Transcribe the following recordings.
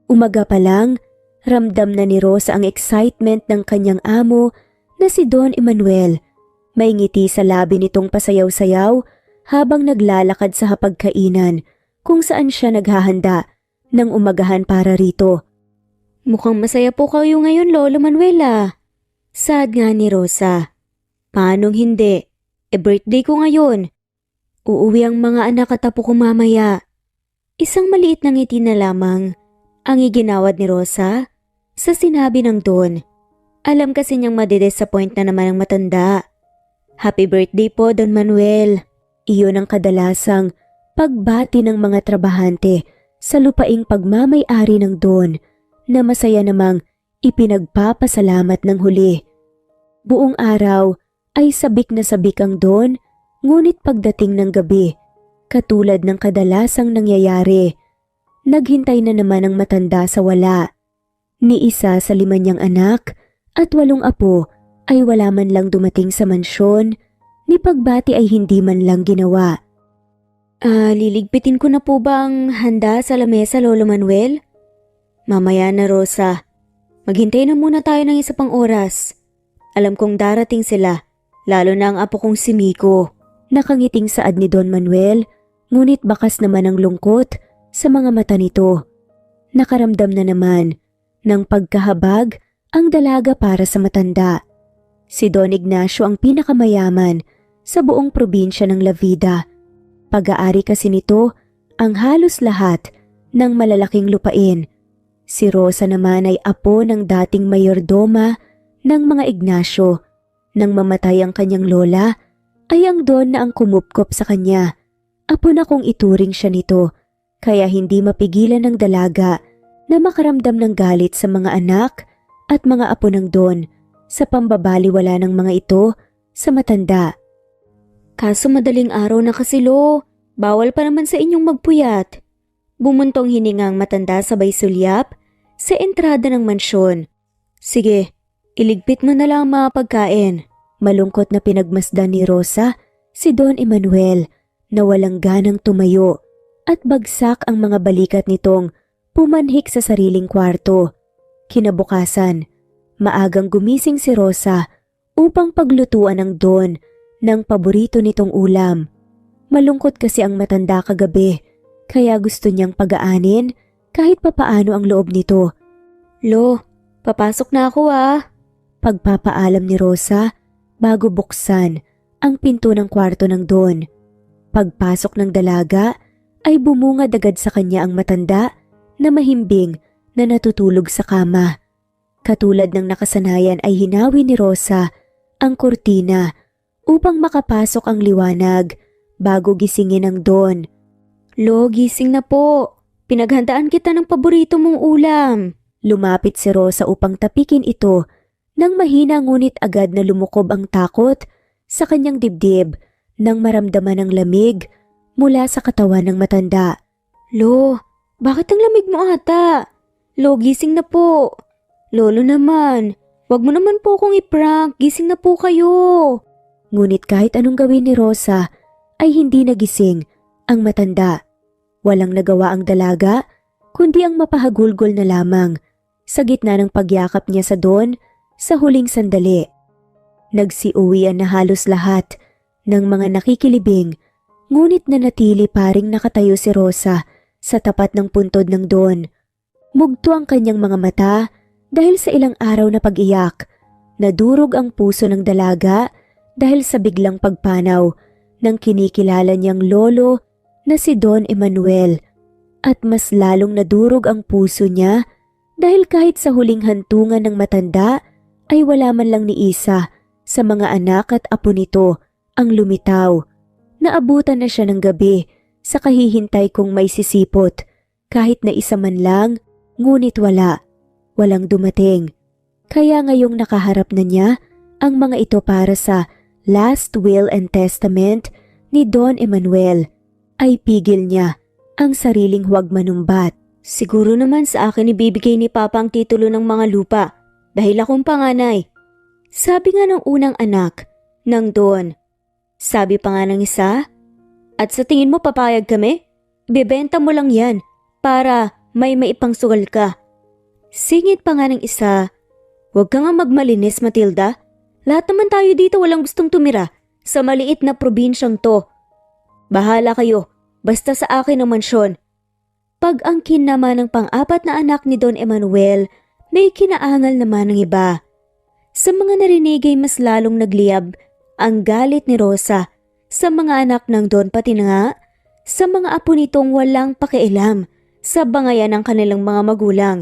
Umaga pa lang, ramdam na ni Rosa ang excitement ng kanyang amo na si Don Emanuel. May ngiti sa labi nitong pasayaw-sayaw habang naglalakad sa hapagkainan kung saan siya naghahanda ng umagahan para rito. Mukhang masaya po kayo ngayon, Lolo Manuela. Sad nga ni Rosa. Paanong hindi? Birthday ko ngayon. Uuwi ang mga anak at apo ko mamaya. Isang maliit na ngiti na lamang ang iginawad ni Rosa sa sinabi ng Don. Alam kasi niyang madidisappoint na naman ang matanda. Happy birthday po, Don Manuel. Iyon ang kadalasang pagbati ng mga trabahante sa lupaing pagmamay-ari ng Don na masaya namang ipinagpapasalamat ng huli. Buong araw ay sabik na sabik ang Don, ngunit pagdating ng gabi, katulad ng kadalasang nangyayari, naghintay na naman ang matanda sa wala. Ni isa sa 5 niyang anak at 8 apo ay wala man lang dumating sa mansyon, ni pagbati ay hindi man lang ginawa. Liligpitin ko na po ba ang handa sa lamesa, Lolo Manuel? Mamaya na, Rosa. Maghintay na muna tayo ng isa pang oras. Alam kong darating sila, lalo na ang apo kong si Miko. Nakangiting saad ni Don Manuel, ngunit bakas naman ang lungkot sa mga mata nito. Nakaramdam na naman ng pagkahabag ang dalaga para sa matanda. Si Don Ignacio ang pinakamayaman sa buong probinsya ng La Vida. Pag-aari kasi nito ang halos lahat ng malalaking lupain. Si Rosa naman ay apo ng dating mayordoma ng mga Ignacio. Nang mamatay ang kanyang lola, ay ang Don na ang kumupkop sa kanya. Apo na kung ituring siya nito, kaya hindi mapigilan ng dalaga na makaramdam ng galit sa mga anak at mga apo ng Don sa pambabaliwala ng mga ito sa matanda. Kaso madaling araw na kasi, Lo. Bawal pa naman sa inyong magpuyat. Bumuntong hininga ang matanda sabay sulyap sa entrada ng mansyon. Sige, iligpit mo na lang ang mga pagkain. Malungkot na pinagmasdan ni Rosa si Don Emanuel na walang ganang tumayo at bagsak ang mga balikat nitong pumanhik sa sariling kwarto. Kinabukasan, maagang gumising si Rosa upang paglutuan ng Don ng paborito nitong ulam. Malungkot kasi ang matanda kagabi, kaya gusto niyang pagaanin kahit papaano ang loob nito. Lo, papasok na ako Pagpapaalam ni Rosa bago buksan ang pinto ng kwarto ng Don. Pagpasok ng dalaga ay bumungad agad sa kanya ang matanda na mahimbing na natutulog sa kama. Katulad ng nakasanayan ay hinawi ni Rosa ang kurtina upang makapasok ang liwanag bago gisingin ang Don. Lo, gising na po. Pinaghandaan kita ng paborito mong ulam. Lumapit si Rosa upang tapikin ito nang mahina ngunit agad na lumukob ang takot sa kanyang dibdib nang maramdaman ang lamig mula sa katawan ng matanda. Lo, bakit ang lamig mo ata? Lo, gising na po. Lolo naman, wag mo naman po akong i-prank. Gising na po kayo. Ngunit kahit anong gawin ni Rosa, ay hindi nagising ang matanda. Walang nagawa ang dalaga, kundi ang mapahagulgol na lamang sa gitna ng pagyakap niya sa Don sa huling sandali. Nagsiuwian na halos lahat ng mga nakikilibing, ngunit nanatili pa ring nakatayo si Rosa sa tapat ng puntod ng Don. Mugto ang kanyang mga mata dahil sa ilang araw na pag-iyak. Nadurog ang puso ng dalaga dahil sa biglang pagpanaw ng kinikilala niyang lolo na si Don Emanuel, at mas lalong nadurog ang puso niya dahil kahit sa huling hantungan ng matanda ay wala man lang ni isa sa mga anak at apo nito ang lumitaw. Naabutan na siya ng gabi sa kahihintay kong may sisipot, kahit na isa man lang, ngunit walang dumating. Kaya ngayong nakaharap na niya ang mga ito para sa last will and testament ni Don Emanuel, ay pigil niya ang sariling huwag manumbat. Siguro naman sa akin ibibigay ni Papa ang titulo ng mga lupa dahil akong panganay. Sabi nga ng unang anak ng Don. Sabi pa nga ng isa, at sa tingin mo papayag kami? Ibebenta mo lang yan para may maipangsugal ka. Singit pa nga ng isa, huwag ka nga magmalinis, Matilda. Lahat naman tayo dito walang gustong tumira sa maliit na probinsyang to. Bahala kayo, basta sa akin ang mansyon. Pag-angkin naman ng pang-apat na anak ni Don Emanuel, may kinaangal naman ng iba. Sa mga narinig ay mas lalong nagliyab ang galit ni Rosa sa mga anak ng Don pati na nga sa mga apo nitong walang pakialam sa bangayan ng kanilang mga magulang.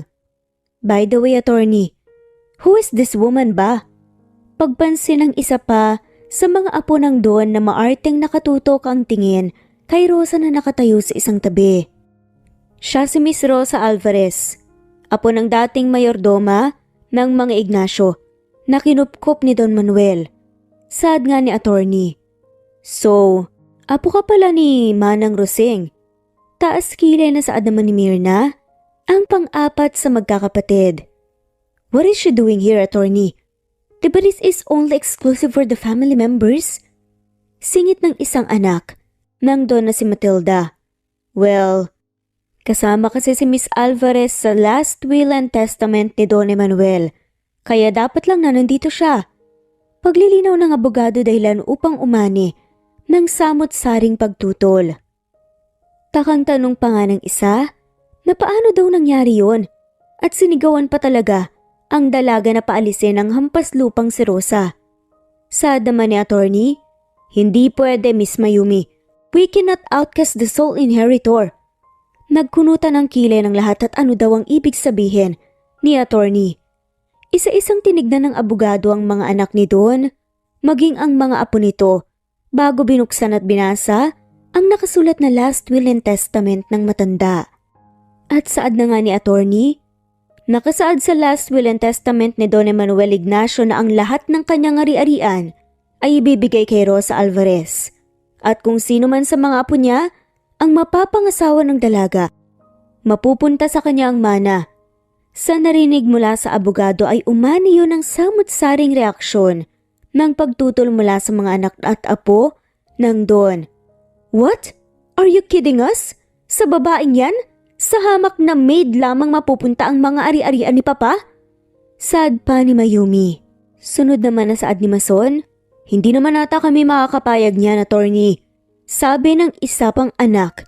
By the way, attorney, who is this woman ba? Pagpansin ng isa pa sa mga apo ng Don na maarteng nakatutok ang tingin kay Rosa na nakatayo sa isang tabi. Siya si Miss Rosa Alvarez, apo ng dating mayordoma ng mga Ignacio na kinupkop ni Don Manuel. Sad nga ni attorney. So, apo ka pala ni Manang Roseng. Taas kilay na saad naman ni Mirna, ang pang-apat sa magkakapatid. What is she doing here, attorney? Diba this is only exclusive for the family members? Singit ng isang anak ng Don na si Matilda. Well, kasama kasi si Miss Alvarez sa last will and testament ni Don Emanuel, kaya dapat lang na nandito siya. Paglilinaw ng abogado dahilan upang umani ng samot-saring pagtutol. Takang tanong pa nga ng isa na paano daw nangyari yon at sinigawan pa talaga ang dalaga na paalisin ng hampas lupang si Rosa. Sad naman ni attorney, hindi pwede, Miss Mayumi. We cannot outcast the sole inheritor. Nagkunutan ang kilay ng lahat at ano daw ang ibig sabihin ni attorney. Isa-isang tinignan ng abogado ang mga anak ni Don, maging ang mga apo nito, bago binuksan at binasa ang nakasulat na last will and testament ng matanda. At saad na nga ni attorney, nakasaad sa last will and testament ni Don Emanuel Ignacio na ang lahat ng kanyang ari-arian ay ibibigay kay Rosa Alvarez. At kung sino man sa mga apo niya ang mapapangasawa ng dalaga, mapupunta sa kanya ang mana. Sa narinig mula sa abogado ay umani yun ng samot-saring reaksyon ng pagtutol mula sa mga anak at apo ng Don. What? Are you kidding us? Sa babaeng yan? Sa hamak na maid lamang mapupunta ang mga ari-arian ni Papa? Sad pa ni Mayumi. Sunod naman na saad ni Mason, hindi naman ata kami makakapayag niyan, attorney. Sabi ng isa pang anak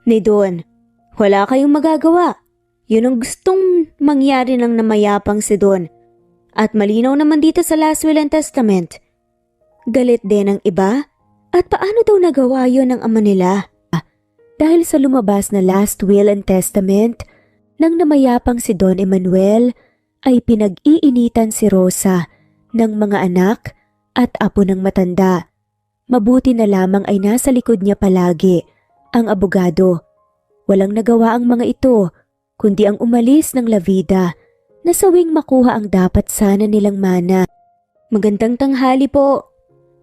ni Don, wala kayong magagawa. Yun ang gustong mangyari ng namayapang si Don. At malinaw naman dito sa last will and testament. Galit din ang iba. At paano daw nagawa yun ng ama nila? Dahil sa lumabas na last will and testament, nang namayapang si Don Emanuel, ay pinag-iinitan si Rosa ng mga anak at apo ng matanda. Mabuti na lamang ay nasa likod niya palagi ang abogado. Walang nagawa ang mga ito, kundi ang umalis ng La Vida na sawing makuha ang dapat sana nilang mana. Magandang tanghali po.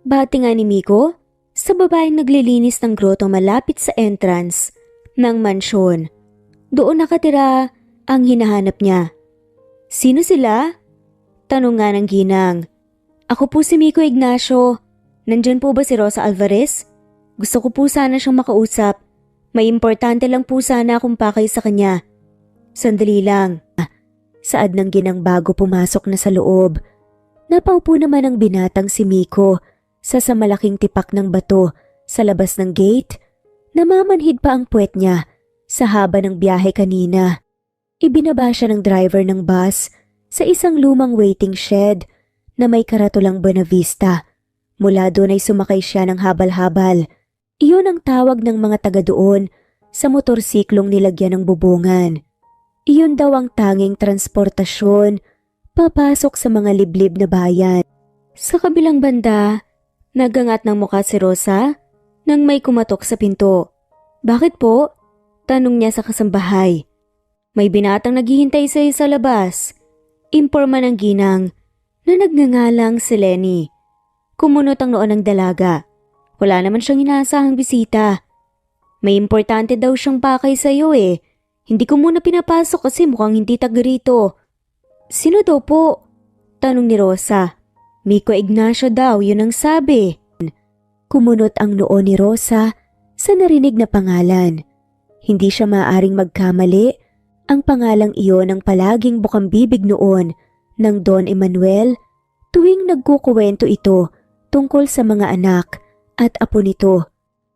Bati nga ni Miko sa babaeng naglilinis ng groto malapit sa entrance ng mansyon. Doon nakatira ang hinahanap niya. Sino sila? Tanong nga ng ginang. Ako po si Miko Ignacio. Nandyan po ba si Rosa Alvarez? Gusto ko po sana siyang makausap. May importante lang po sana akong pakay sa kanya. Sandali lang. Saad ng ginang bago pumasok na sa loob. Napaupo naman ang binatang si Miko sa malaking tipak ng bato sa labas ng gate. Namamanhid pa ang puwet niya sa haba ng biyahe kanina. Ibinaba siya ng driver ng bus sa isang lumang waiting shed na may karatulang Buenavista. Mula doon ay sumakay siya ng habal-habal. Iyon ang tawag ng mga taga doon sa motorsiklong nilagyan ng bubungan. Iyon daw ang tanging transportasyon papasok sa mga liblib na bayan. Sa kabilang banda, nagangat ng mukha si Rosa nang may kumatok sa pinto. Bakit po? Tanong niya sa kasambahay. May binatang naghihintay sa labas. Imporma ng ginang na nagngangalang si Lenny. Kumunot ang noon ng dalaga. Wala naman siyang inaasahang bisita. May importante daw siyang pakay sa iyo eh. Hindi ko muna pinapasok kasi mukhang hindi taga rito. Sino daw po? Tanong ni Rosa. Miko Ignacio daw, yun ang sabi. Kumunot ang noo ni Rosa sa narinig na pangalan. Hindi siya maaaring magkamali Ang pangalang iyon ang palaging bukambibig noon ng Don Emanuel tuwing nagkukuwento ito tungkol sa mga anak at apo nito.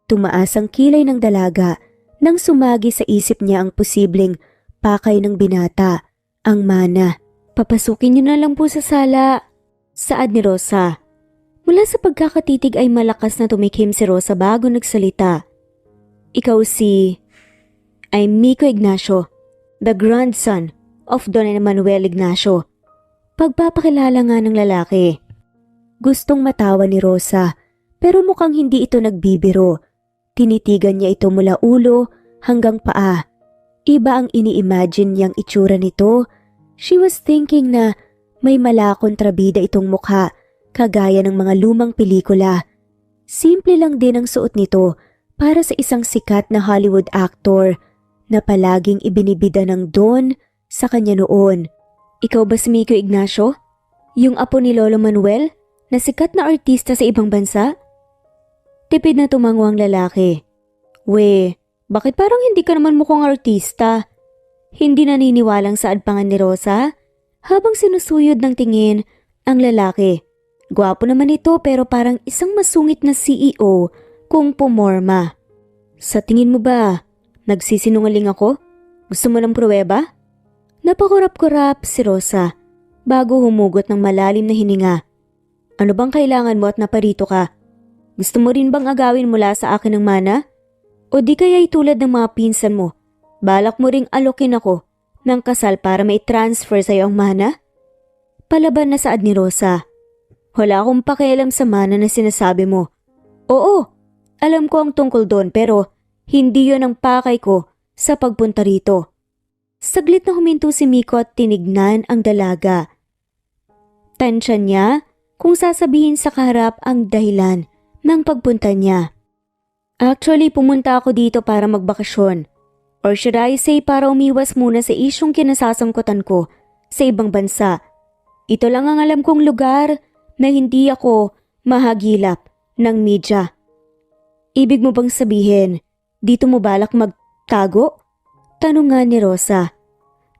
Tumaas ang kilay ng dalaga nang sumagi sa isip niya ang posibleng pakay ng binata, ang mana. Papasukin niyo na lang po sa sala, saad ni Rosa. Mula sa pagkakatitig ay malakas na tumikim si Rosa bago nagsalita. Ikaw I'm Miko Ignacio, the grandson of Don Emanuel Ignacio. Pagpapakilala nga ng lalaki. Gustong matawa ni Rosa pero mukhang hindi ito nagbibiro. Tinitigan niya ito mula ulo hanggang paa. Iba ang ini-imagine niyang itsura nito. She was thinking na may malakontrabida itong mukha, kagaya ng mga lumang pelikula. Simple lang din ang suot nito para sa isang sikat na Hollywood actor na palaging ibinibida ng Don sa kanya noon. Ikaw ba si Miko Ignacio? Yung apo ni Lolo Manuel na sikat na artista sa ibang bansa? Tipid na tumango ang lalaki. Bakit parang hindi ka naman mukhang artista? Hindi naniniwalang saad pa nga ni Rosa habang sinusuyod ng tingin ang lalaki. Gwapo naman ito pero parang isang masungit na CEO kung pumorma. Sa tingin mo ba, nagsisinungaling ako? Gusto mo ng pruweba? Napakurap-kurap si Rosa bago humugot ng malalim na hininga. Ano bang kailangan mo at naparito ka? Gusto mo rin bang agawin mula sa akin ng mana? O di kaya'y tulad ng mga pinsan mo, balak mo ring alokin ako ng kasal para may transfer sa'yo ang mana? Palaban na saad ni Rosa. Wala akong pakialam sa mana na sinasabi mo. Oo, alam ko ang tungkol doon pero hindi yon ang pakay ko sa pagpunta rito. Saglit na huminto si Miko at tinignan ang dalaga. Tansya niya kung sasabihin sa kaharap ang dahilan ng pagpunta niya. Actually, pumunta ako dito para magbakasyon. Or should I say para umiwas muna sa isyong kinasasangkutan ko sa ibang bansa. Ito lang ang alam kong lugar na hindi ako mahagilap ng media. Ibig mo bang sabihin, dito mo balak magtago? Tanong nga ni Rosa.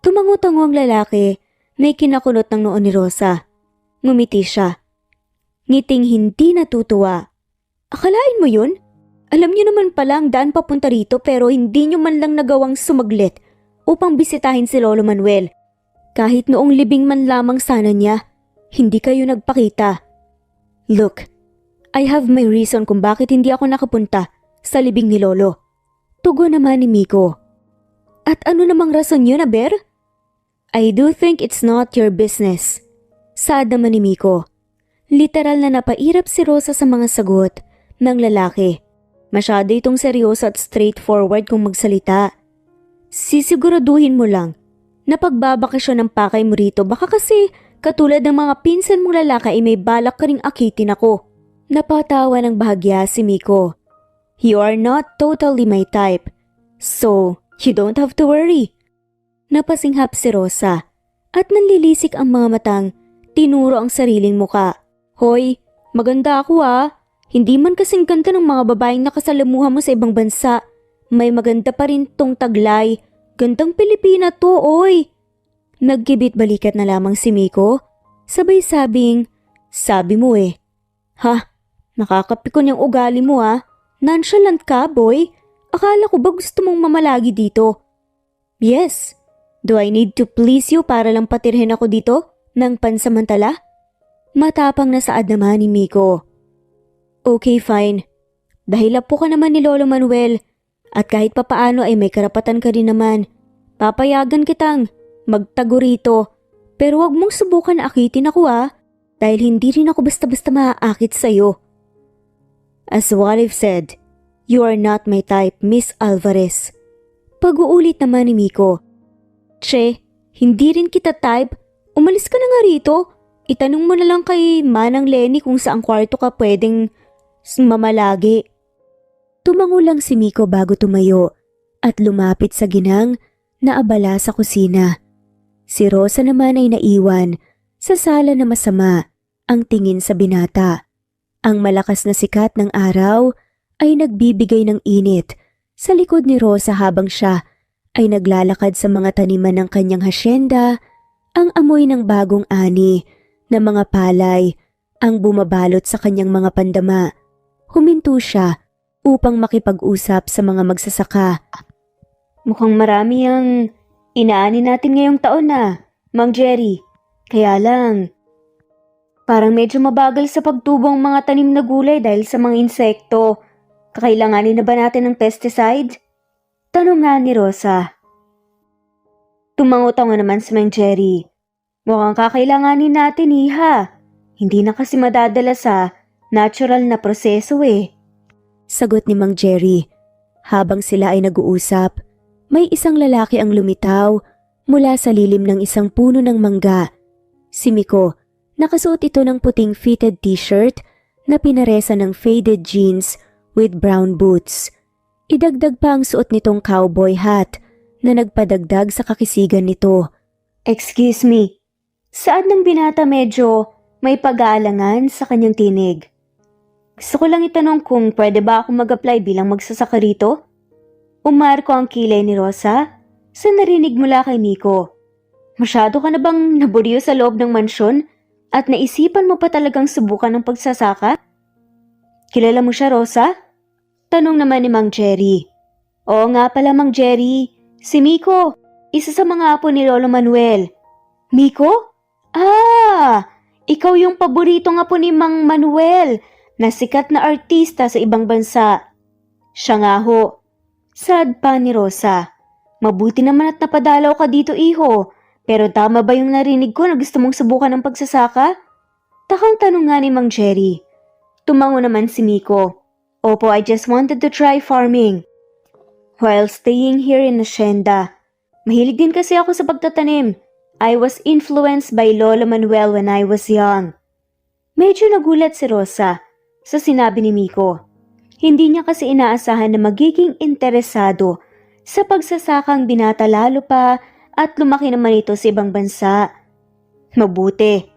Tumango-tango ang lalaki na ikinakunot ng noon ni Rosa. Ngumiti siya. Ngiting hindi natutuwa. Akalain mo yun? Alam niyo naman pala ang daan papunta rito pero hindi niyo man lang nagawang sumaglit upang bisitahin si Lolo Manuel. Kahit noong libing man lamang sana niya, hindi kayo nagpakita. Look, I have my reason kung bakit hindi ako nakapunta sa libing ni Lolo. Tugon naman ni Miko. At ano namang rason yun, Aber? I do think it's not your business. Saad naman ni Miko. Literal na napairap si Rosa sa mga sagot ng lalaki. Masyado itong seryoso at straightforward kung magsalita. Sisiguraduhin mo lang na pagbabakasyon ng pakay mo rito baka kasi katulad ng mga pinsan mong lalaki ay may balak ka ring akitin ako. Napatawa ng bahagya si Miko. You are not totally my type, so you don't have to worry. Napasinghap si Rosa at nanlilisik ang mga matang tinuro ang sariling muka. Hoy, maganda ako ah. Hindi man kasing ganda ng mga babaeng nakasalamuha mo sa ibang bansa. May maganda pa rin tong taglay. Gandang Pilipina to, oy. Nagkibit balikat na lamang si Miko. Sabay sabing, sabi mo eh. Ha? Nakakapikon yung ugali mo ah. Nonchalant ka, boy. Akala ko ba gusto mong mamalagi dito? Yes. Do I need to please you para lang patirhin ako dito ng pansamantala? Matapang na saad naman ni Miko. Okay, fine. Dahil apo ka naman ni Lolo Manuel at kahit papaano ay may karapatan ka rin naman. Papayagan kitang magtago rito pero wag mong subukan na akitin ako dahil hindi rin ako basta-basta maaakit sa'yo. As what I've said, you are not my type, Miss Alvarez. Pag-uulit naman ni Miko. Che, hindi rin kita type. Umalis ka na nga rito. Itanong mo na lang kay Manang Lenny kung saang kwarto ka pwedeng mamalagi. Tumango lang si Miko bago tumayo at lumapit sa ginang na abala sa kusina. Si Rosa naman ay naiwan sa sala na masama ang tingin sa binata. Ang malakas na sikat ng araw ay nagbibigay ng init sa likod ni Rosa habang siya ay naglalakad sa mga taniman ng kanyang hasyenda, ang amoy ng bagong ani na mga palay ang bumabalot sa kanyang mga pandama. Huminto siya upang makipag-usap sa mga magsasaka. Mukhang marami ang inaani natin ngayong taon na, Mang Jerry. Kaya lang, parang medyo mabagal sa pagtubo ang mga tanim na gulay dahil sa mga insekto. Kakailanganin na ba natin ng pesticide? Tanong nga ni Rosa. Tumangot nga naman si Mang Jerry. Mukhang kakailanganin natin, iha. Hindi na kasi madadala sa natural na proseso eh. Sagot ni Mang Jerry. Habang sila ay nag-uusap, may isang lalaki ang lumitaw mula sa lilim ng isang puno ng mangga. Si Miko, nakasuot ito ng puting fitted t-shirt na pinaresa ng faded jeans with brown boots. Idagdag pa ang suot nitong cowboy hat na nagpadagdag sa kakisigan nito. Excuse me, saan ng binata medyo may pag-aalangan sa kanyang tinig? Gusto ko lang itanong kung pwede ba ako mag-apply bilang magsasaka rito? Umarko ang kilay ni Rosa sa narinig mula kay Miko. Masyado ka na bang naburiyo sa loob ng mansyon at naisipan mo pa talagang subukan ng pagsasaka? Kilala mo siya, Rosa? Tanong naman ni Mang Jerry. Oo nga pala, Mang Jerry. Si Miko, isa sa mga apo ni Lolo Manuel. Miko? Ah! Ikaw yung paboritong apo ni Mang Manuel na sikat na artista sa ibang bansa. Siya nga ho. Sad pa ni Rosa. Mabuti naman at napadalaw ka dito, iho. Pero tama ba yung narinig ko na gusto mong subukan ng pagsasaka? Takang tanong nga ni Mang Jerry. Tumango naman si Miko. Opo, I just wanted to try farming. While staying here in Hacienda. Mahilig din kasi ako sa pagtatanim. I was influenced by Lolo Manuel when I was young. Medyo nagulat si Rosa sa sinabi ni Miko. Hindi niya kasi inaasahan na magiging interesado sa pagsasakang binata lalo pa at lumaki naman ito sa ibang bansa. Mabuti.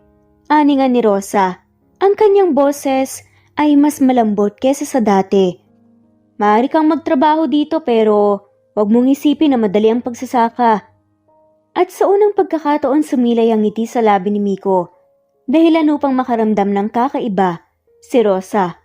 Ani nga ni Rosa, ang kanyang boses ay mas malambot kesa sa dati. Maaari kang magtrabaho dito pero huwag mong isipin na madali ang pagsasaka. At sa unang pagkakataon sumilay ang ngiti sa labi ni Miko. Dahilan upang makaramdam ng kakaiba, si Rosa.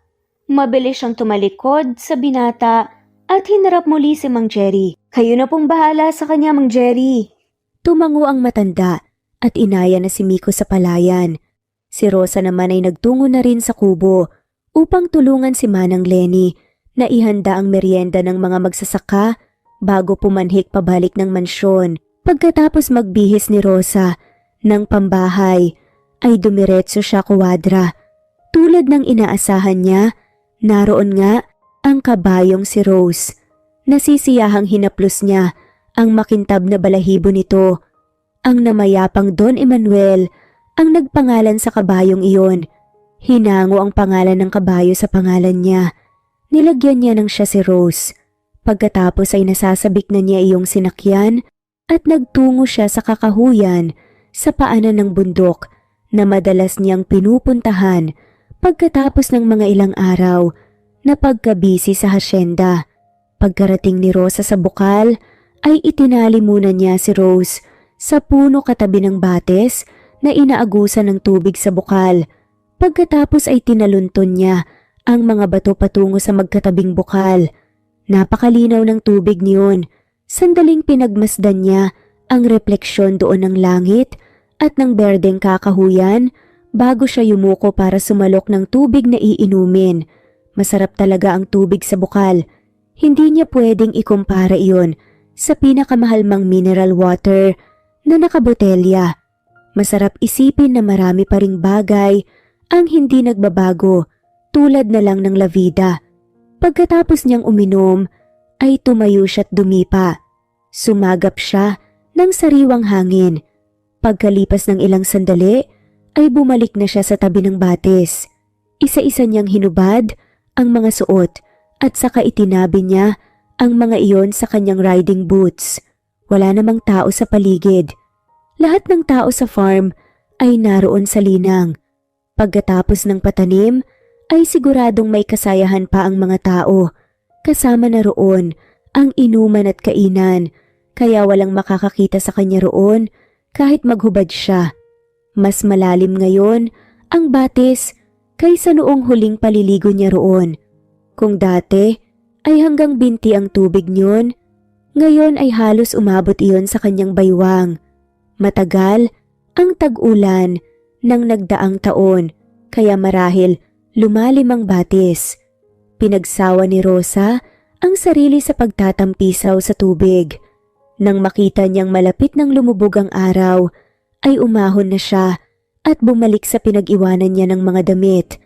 Mabilis siyang tumalikod sa binata at hinarap muli si Mang Jerry. Kayo na pong bahala sa kanya, Mang Jerry. Tumango ang matanda at inaya na si Miko sa palayan. Si Rosa naman ay nagtungo na rin sa kubo upang tulungan si Manang Lenny na ihanda ang merienda ng mga magsasaka bago pumanhik pabalik ng mansyon. Pagkatapos magbihis ni Rosa ng pambahay, ay dumiretso siya kuwadra. Tulad ng inaasahan niya, naroon nga ang kabayong si Rose. Nasisiyahang hinaplos niya ang makintab na balahibo nito. Ang namayapang Don Emanuel ang nagpangalan sa kabayong iyon. Hinango ang pangalan ng kabayo sa pangalan niya. Nilagyan niya ng siya si Rose. Pagkatapos ay nasasabik na niya iyong sinakyan at nagtungo siya sa kakahuyan sa paanan ng bundok na madalas niyang pinupuntahan pagkatapos ng mga ilang araw na pagkabisi sa hasyenda. Pagkarating ni Rosa sa bukal ay itinali muna niya si Rose sa puno katabi ng bates na inaagusan ng tubig sa bukal. Pagkatapos ay tinalunton niya ang mga bato patungo sa magkatabing bukal. Napakalinaw ng tubig niyon. Sandaling pinagmasdan niya ang refleksyon doon ng langit at ng berdeng kakahuyan bago siya yumuko para sumalok ng tubig na iinumin. Masarap talaga ang tubig sa bukal. Hindi niya pwedeng ikumpara iyon sa pinakamahal mang mineral water na nakabotelya. Masarap isipin na marami pa ring bagay ang hindi nagbabago tulad na lang ng La Vida. Pagkatapos niyang uminom ay tumayo siya't dumipa. Sumagap siya ng sariwang hangin. Pagkalipas ng ilang sandali ay bumalik na siya sa tabi ng batis. Isa-isa niyang hinubad ang mga suot at saka itinabi niya ang mga iyon sa kanyang riding boots. Wala namang tao sa paligid. Lahat ng tao sa farm ay naroon sa linang. Pagkatapos ng patanim ay siguradong may kasayahan pa ang mga tao. Kasama na roon ang inuman at kainan kaya walang makakakita sa kanya roon kahit maghubad siya. Mas malalim ngayon ang batis kaysa noong huling paliligo niya roon. Kung dati ay hanggang binti ang tubig niyon, ngayon ay halos umabot iyon sa kanyang baywang. Matagal ang tag-ulan ng nagdaang taon kaya marahil lumalim ang batis. Pinagsawa ni Rosa ang sarili sa pagtatampisaw sa tubig. Nang makita niyang malapit ng lumubog ang araw, ay umahon na siya at bumalik sa pinag-iwanan niya ng mga damit.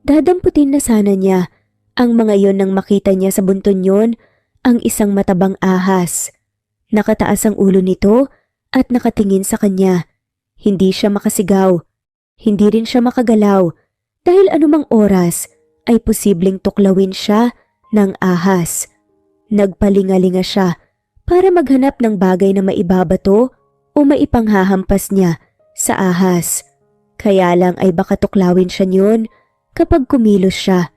Dadamputin na sana niya ang mga yon nang makita niya sa bunton yon ang isang matabang ahas. Nakataas ang ulo nito at nakatingin sa kanya. Hindi siya makasigaw. Hindi rin siya makagalaw dahil anumang oras ay posibleng tuklawin siya ng ahas. Nagpalingalinga siya para maghanap ng bagay na maibabato o maipanghahampas niya sa ahas. Kaya lang ay baka tuklawin siya niyon kapag kumilos siya.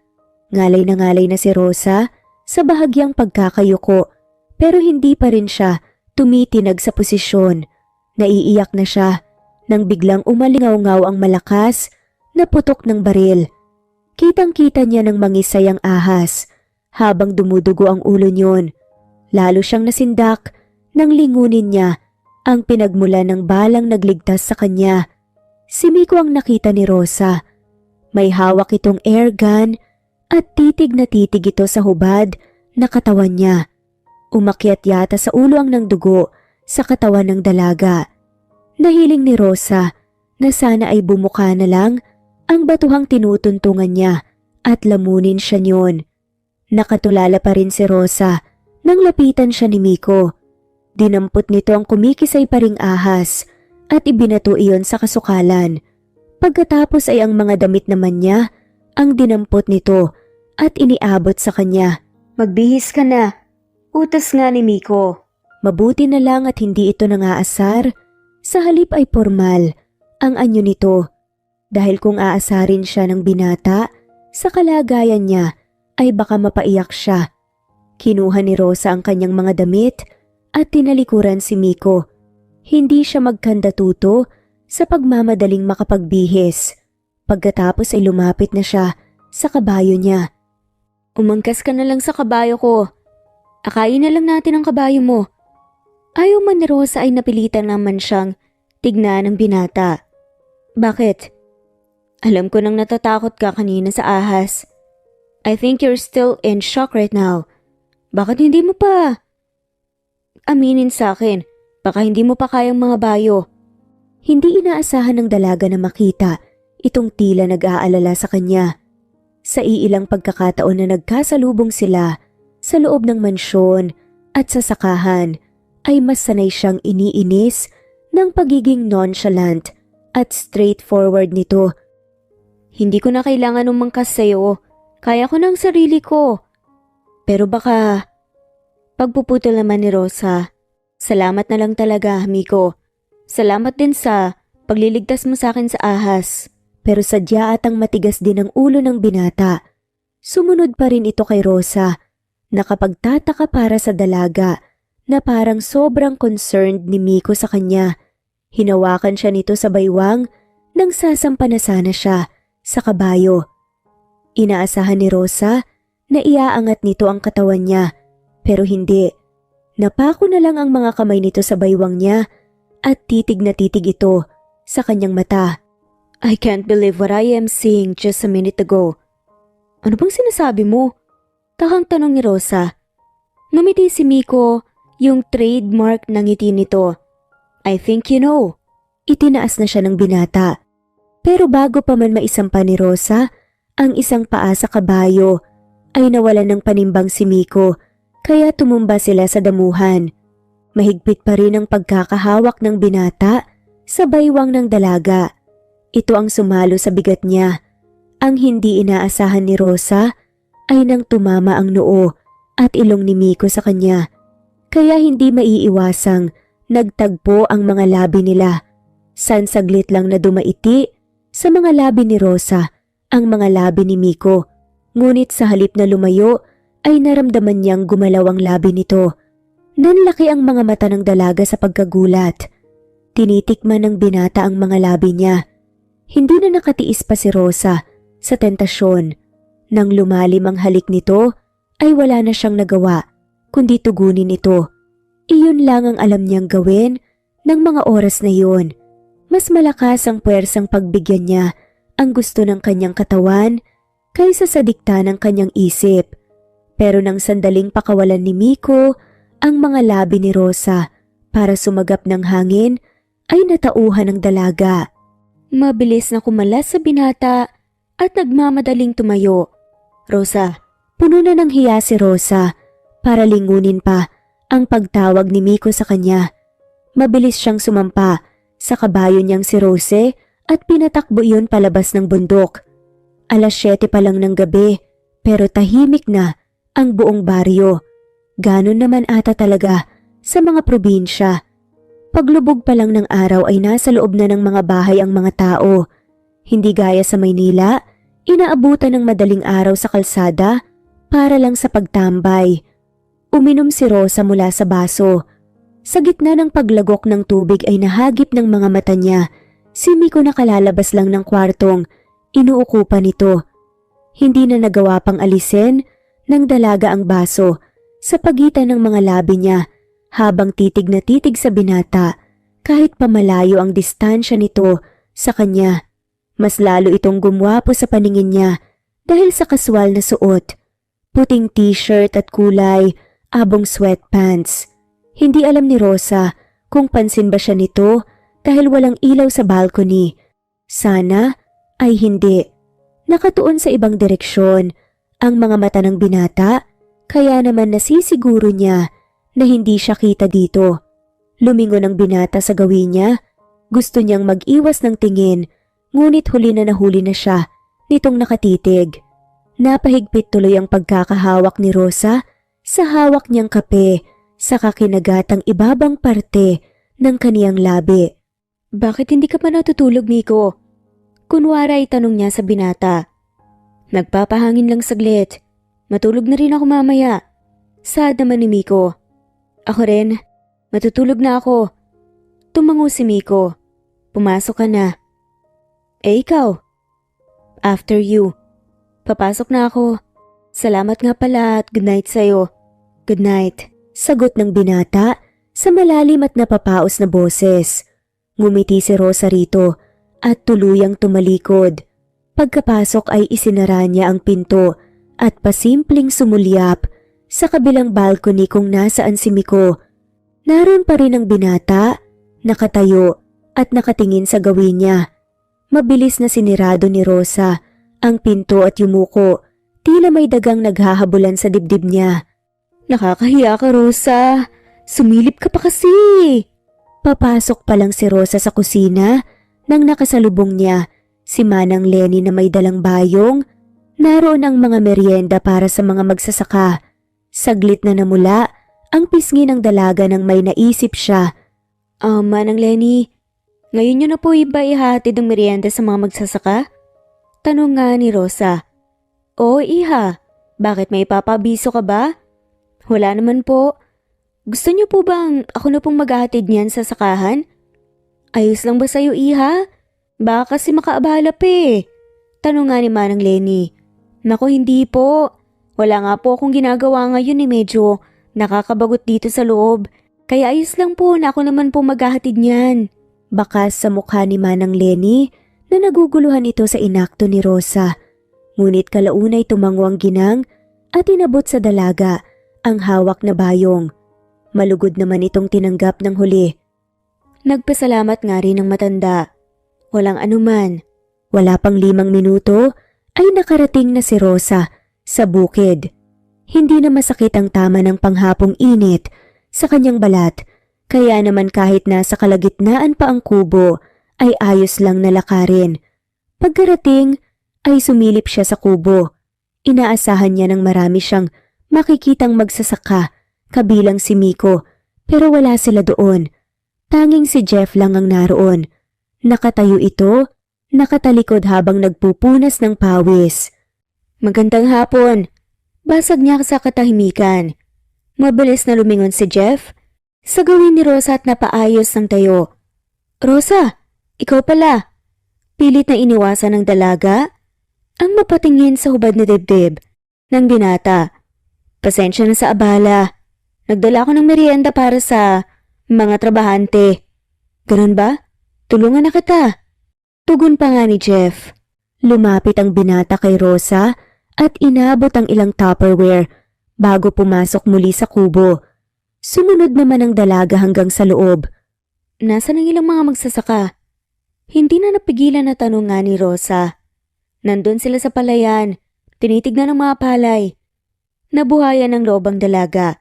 Ngalay na si Rosa sa bahagyang pagkakayuko pero hindi pa rin siya tumitinag sa posisyon. Naiiyak na siya nang biglang umalingaw-ngaw ang malakas na putok ng baril. Kitang-kita niya ng mangisay ang ahas habang dumudugo ang ulo niyon. Lalo siyang nasindak nang lingunin niya ang pinagmula ng balang nagligtas sa kanya. Si Miko ang nakita ni Rosa. May hawak itong air gun at titig na titig ito sa hubad na katawan niya. Umakyat yata sa ulo ang ng dugo sa katawan ng dalaga. Nahiling ni Rosa na sana ay bumuka na lang ang batuhang tinutuntungan niya at lamunin siya niyon. Nakatulala pa rin si Rosa nang lapitan siya ni Miko. Dinampot nito ang kumikisay pa ring ahas at ibinato iyon sa kasukalan. Pagkatapos ay ang mga damit naman niya ang dinampot nito at iniabot sa kanya. Magbihis ka na. Utos nga ni Miko. Mabuti na lang at hindi ito nangaasar. Sa halip ay formal ang anyo nito. Dahil kung aasarin siya ng binata, sa kalagayan niya ay baka mapaiyak siya. Kinuha ni Rosa ang kanyang mga damit at tinalikuran si Miko. Hindi siya magkandatuto sa pagmamadaling makapagbihis. Pagkatapos ay lumapit na siya sa kabayo niya. Umangkas ka na lang sa kabayo ko. Akain na lang natin ang kabayo mo. Ayaw man ni Rosa ay napilitan naman siyang tignan ng binata. Bakit? Alam ko nang natatakot ka kanina sa ahas. I think you're still in shock right now. Bakit hindi mo pa aminin sa akin? Baka hindi mo pa kayang mga bayo. Hindi inaasahan ng dalaga na makita itong tila nag-aalala sa kanya. Sa iilang pagkakataon na nagkasalubong sila sa loob ng mansyon at sa sakahan, ay mas sanay siyang iniinis ng pagiging nonchalant at straightforward nito. Hindi ko na kailangan umangkas sa'yo. Kaya ko ng sarili ko. Pero baka pagpuputol naman ni Rosa. Salamat na lang talaga, Miko. Salamat din sa pagliligtas mo sa akin sa ahas. Pero sadya atang matigas din ang ulo ng binata. Sumunod pa rin ito kay Rosa. Nakapagtataka para sa dalaga na parang sobrang concerned ni Miko sa kanya. Hinawakan siya nito sa baywang nang sasampa na sana siya sa kabayo. Inaasahan ni Rosa na iaangat nito ang katawan niya, pero hindi. Napako na lang ang mga kamay nito sa baywang niya at titig na titig ito sa kanyang mata. I can't believe what I am seeing just a minute ago. Ano bang sinasabi mo? Takang tanong ni Rosa. Ngumiti si Miko yung trademark ng ngiti nito. I think you know. Itinaas na siya ng binata. Pero bago pa man maisampa ni Rosa ang isang paa sa kabayo, ay nawalan ng panimbang si Miko, kaya tumumba sila sa damuhan. Mahigpit pa rin ang pagkakahawak ng binata sa baywang ng dalaga. Ito ang sumalo sa bigat niya. Ang hindi inaasahan ni Rosa ay nang tumama ang noo at ilong ni Miko sa kanya. Kaya hindi maiiwasang nagtagpo ang mga labi nila. Sansaglit lang na dumaiti sa mga labi ni Rosa ang mga labi ni Miko. Ngunit sa halip na lumayo ay naramdaman niyang gumalaw ang labi nito. Nanlaki ang mga mata ng dalaga sa pagkagulat. Tinitikman ng binata ang mga labi niya. Hindi na nakatiis pa si Rosa sa tentasyon. Nang lumalim ang halik nito, ay wala na siyang nagawa kundi tugunin ito. Iyon lang ang alam niyang gawin ng mga oras na iyon. Mas malakas ang puwersang pagbigyan niya ang gusto ng kanyang katawan kaysa sa dikta ng kanyang isip. Pero nang sandaling pakawalan ni Miko ang mga labi ni Rosa para sumagap ng hangin, ay natauhan ng dalaga. Mabilis na kumalas sa binata at nagmamadaling tumayo. Rosa, puno na ng hiya si Rosa para lingunin pa ang pagtawag ni Miko sa kanya. Mabilis siyang sumampa sa kabayo niyang si Rose at pinatakbo iyon palabas ng bundok. 7:00 pa lang ng gabi pero tahimik na ang buong baryo. Ganon naman ata talaga sa mga probinsya. Paglubog pa lang ng araw ay nasa loob na ng mga bahay ang mga tao. Hindi gaya sa Maynila, inaabutan ng madaling araw sa kalsada para lang sa pagtambay. Uminom si Rosa mula sa baso. Sa gitna ng paglagok ng tubig ay nahagip ng mga mata niya si Miko na kalalabas lang ng kwartong inuukupan nito. Hindi na nagawa pang alisin ng dalaga ang baso sa pagitan ng mga labi niya habang titig na titig sa binata kahit pamalayo ang distansya nito sa kanya. Mas lalo itong gumwapo sa paningin niya dahil sa kaswal na suot. Puting t-shirt at kulay abong sweatpants. Hindi alam ni Rosa kung pansin ba siya nito dahil walang ilaw sa balcony. Sana ay hindi. Nakatuon sa ibang direksyon ang mga mata ng binata kaya naman nasisiguro niya na hindi siya kita dito. Lumingon ang binata sa gawin niya. Gusto niyang mag-iwas ng tingin ngunit huli na nahuli na siya nitong nakatitig. Napahigpit tuloy ang pagkakahawak ni Rosa sa hawak niyang kape sa kakinagatang ibabang parte ng kaniyang labi. Bakit hindi ka pa natutulog, Miko? Kunwara ay tanong niya sa binata. Nagpapahangin lang saglit. Matulog na rin ako mamaya. Sad naman ni Miko. Ako rin. Matutulog na ako. Tumango si Miko. Pumasok ka na. Eh ikaw? After you. Papasok na ako. Salamat nga pala at good night sa'yo. Good night. Sagot ng binata sa malalim at napapaos na boses. Ngumiti si Rosa rito at tuluyang tumalikod. Pagkapasok ay isinara niya ang pinto at pasimpleng sumulyap sa kabilang balcony kung nasaan si Miko. Naroon pa rin ang binata, nakatayo at nakatingin sa gawin niya. Mabilis na sinirado ni Rosa ang pinto at yumuko. Tila may dagang naghahabulan sa dibdib niya. Nakakahiya ka, Rosa. Sumilip ka pa kasi. Papasok pa lang si Rosa sa kusina nang nakasalubong niya si Manang Lenny na may dalang bayong. Naroon ang mga merienda para sa mga magsasaka. Saglit na namula ang pisngi ng dalaga nang may naisip siya. Manang Lenny, ngayon niyo na po iba ihatid ang merienda sa mga magsasaka? Tanong nga ni Rosa. Oo, iha. Bakit may papabiso ka ba? Wala naman po. Gusto niyo po bang ako na pong maghahatid niyan sa sakahan? Ayos lang ba sa'yo, iha? Baka kasi makaabala pa eh. Tanong nga ni Manang Lenny. Naku, hindi po. Wala nga po akong ginagawa ngayon eh, medyo nakakabagot dito sa loob. Kaya ayos lang po na ako naman po maghahatid niyan. Bakas sa mukha ni Manang Lenny na naguguluhan ito sa inakto ni Rosa. Ngunit kalaunay tumango ang ginang at inabot sa dalaga ang hawak na bayong. Malugod naman itong tinanggap ng huli. Nagpasalamat nga rin ang matanda. Walang anuman. Wala pang 5 minuto ay nakarating na si Rosa sa bukid. Hindi na masakit ang tama ng panghapong init sa kanyang balat, kaya naman kahit nasa kalagitnaan pa ang kubo ay ayos lang nalakarin. Pagkarating ay sumilip siya sa kubo. Inaasahan niya ng marami siyang makikitang magsasaka kabilang si Miko, pero wala sila doon. Tanging si Jeff lang ang naroon. Nakatayo ito, nakatalikod habang nagpupunas ng pawis. Magandang hapon. Basag niya sa katahimikan. Mabilis na lumingon si Jeff sa gawin ni Rosa at napaayos ng tayo. Rosa, ikaw pala. Pilit na iniwasan ng dalaga ang mapatingin sa hubad na dibdib ng binata. Pasensya na sa abala. Nagdala ako ng merienda para sa mga trabahante. Ganun ba? Tulungan na kita. Tugon pa nga ni Jeff. Lumapit ang binata kay Rosa at inabot ang ilang Tupperware bago pumasok muli sa kubo. Sumunod naman ang dalaga hanggang sa loob. Nasaan ang ilang mga magsasaka? Hindi na napigilan na tanong nga ni Rosa. Nandun sila sa palayan, tinitignan ng mga palay. Nabuhayan ng loob ang dalaga.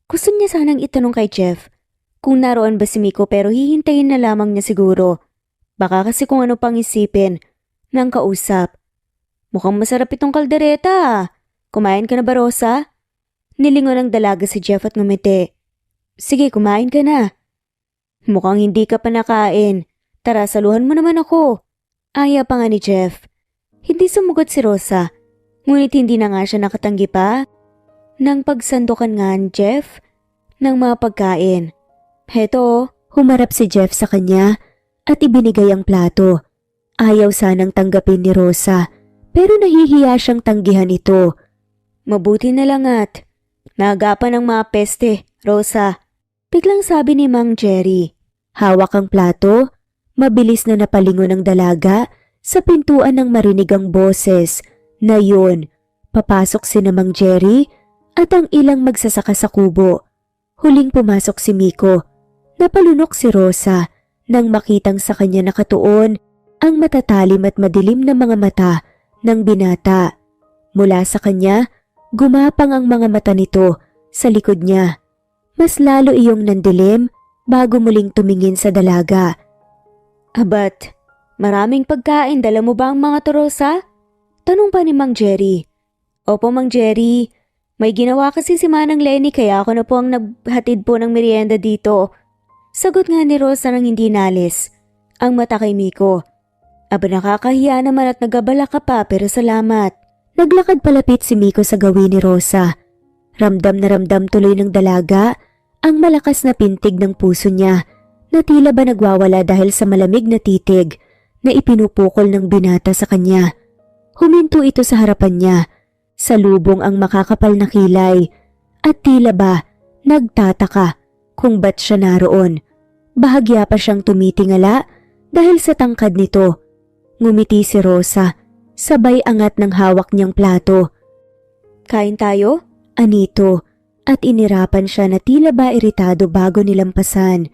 Gusto niya sanang itanong kay Jeff kung naroon ba si Miko pero hihintayin na lamang niya siguro. Baka kasi kung ano pang isipin ng kausap. Mukhang masarap itong kaldereta ah. Kumain ka na ba, Rosa? Nilingon ng dalaga si Jeff at ngumiti. Sige, kumain ka na. Mukhang hindi ka pa nakain. Tara, saluhan mo naman ako. Aya pa nga ni Jeff. Hindi sumugot si Rosa, ngunit hindi na nga siya nakatanggi pa nang pagsandukan nga ni Jeff ng mga pagkain. Heto, humarap si Jeff sa kanya at ibinigay ang plato. Ayaw sanang tanggapin ni Rosa, pero nahihiya siyang tanggihan ito. Mabuti na lang at naagapan ng mga peste, Rosa. Biglang sabi ni Mang Jerry. Hawak ang plato, mabilis na napalingon ang dalaga sa pintuan ng marinig ang boses na yun. Papasok si na Mang Jerry at ang ilang magsasaka sa kubo. Huling pumasok si Miko. Napalunok si Rosa nang makitang sa kanya nakatuon ang matatalim at madilim na mga mata ng binata. Mula sa kanya, gumapang ang mga mata nito sa likod niya. Mas lalo iyong nandilim bago muling tumingin sa dalaga. Abat, maraming pagkain, dala mo ba ang mga to, Rosa? Tanong pa ni Mang Jerry. Opo, Mang Jerry. May ginawa kasi si Manang Lenny kaya ako na po ang naghatid po ng merienda dito. Sagot nga ni Rosa nang hindi nalis ang mata kay Miko. Aba, nakakahiya naman at nagabala ka pa pero salamat. Naglakad palapit si Miko sa gawin ni Rosa. Ramdam na ramdam tuloy ng dalaga ang malakas na pintig ng puso niya na tila ba nagwawala dahil sa malamig na titig na ipinupukol ng binata sa kanya. Huminto ito sa harapan niya, salubong ang makakapal na kilay at tila ba nagtataka kung ba't siya naroon. Bahagya pa siyang tumitingala dahil sa tangkad nito. Ngumiti si Rosa, sabay angat ng hawak niyang plato. Kain tayo? Anito, at inirapan siya na tila ba iritado bago nilampasan.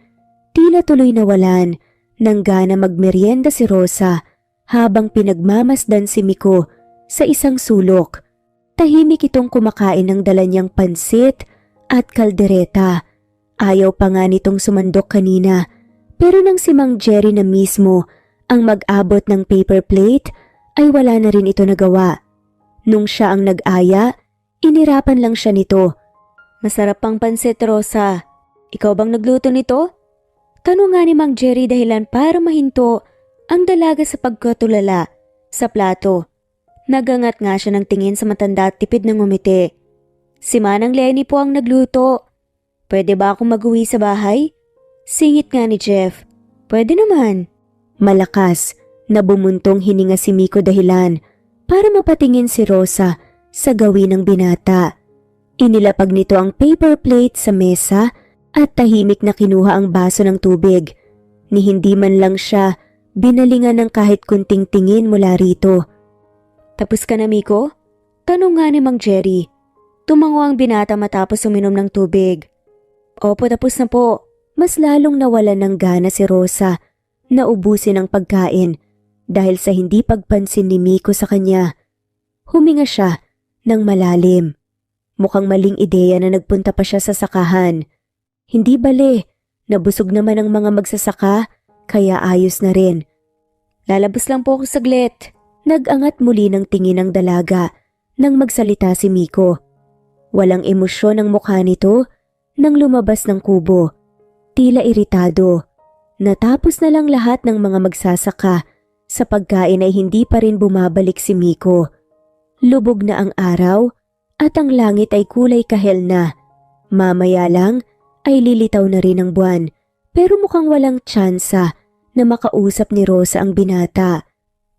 Tila tuloy nawalan ng gana magmerienda si Rosa habang pinagmamasdan si Miko sa isang sulok. Tahimik itong kumakain ng dala niyang pansit at kaldereta. Ayaw pa nga nitong sumandok kanina, pero nang si Mang Jerry na mismo ang mag-abot ng paper plate ay wala na rin ito nagawa. Nung siya ang nag-aya, inirapan lang siya nito. Masarap pang pansit, Rosa. Ikaw bang nagluto nito? Tanong nga ni Mang Jerry dahilan para mahinto ang dalaga sa pagkatulala sa plato. Nagangat nga siya ng tingin sa matanda at tipid ng ngumiti. Si Manang Lenny po ang nagluto. Pwede ba akong mag-uwi sa bahay? Singit nga ni Jeff. Pwede naman. Malakas na bumuntong hininga si Miko dahilan para mapatingin si Rosa sa gawin ng binata. Inilapag nito ang paper plate sa mesa at tahimik na kinuha ang baso ng tubig. Ni hindi man lang siya binalingan ng kahit kunting tingin mula rito. Tapos ka na, Miko? Tanong nga ni Mang Jerry. Tumango ang binata matapos uminom ng tubig. Opo, tapos na po. Mas lalong nawalan ng gana si Rosa na ubusin ang pagkain dahil sa hindi pagpansin ni Miko sa kanya. Huminga siya ng malalim. Mukhang maling ideya na nagpunta pa siya sa sakahan. Hindi bale, nabusog naman ang mga magsasaka kaya ayos na rin. Lalabas lang po ako saglit. Nag-angat muli ng tingin ng dalaga nang magsalita si Miko. Walang emosyon ang mukha nito nang lumabas ng kubo. Tila iritado. Natapos na lang lahat ng mga magsasaka sa pagkain ay hindi pa rin bumabalik si Miko. Lubog na ang araw at ang langit ay kulay kahel na. Mamaya lang ay lilitaw na rin ang buwan, pero mukhang walang tsansa na makausap ni Rosa ang binata.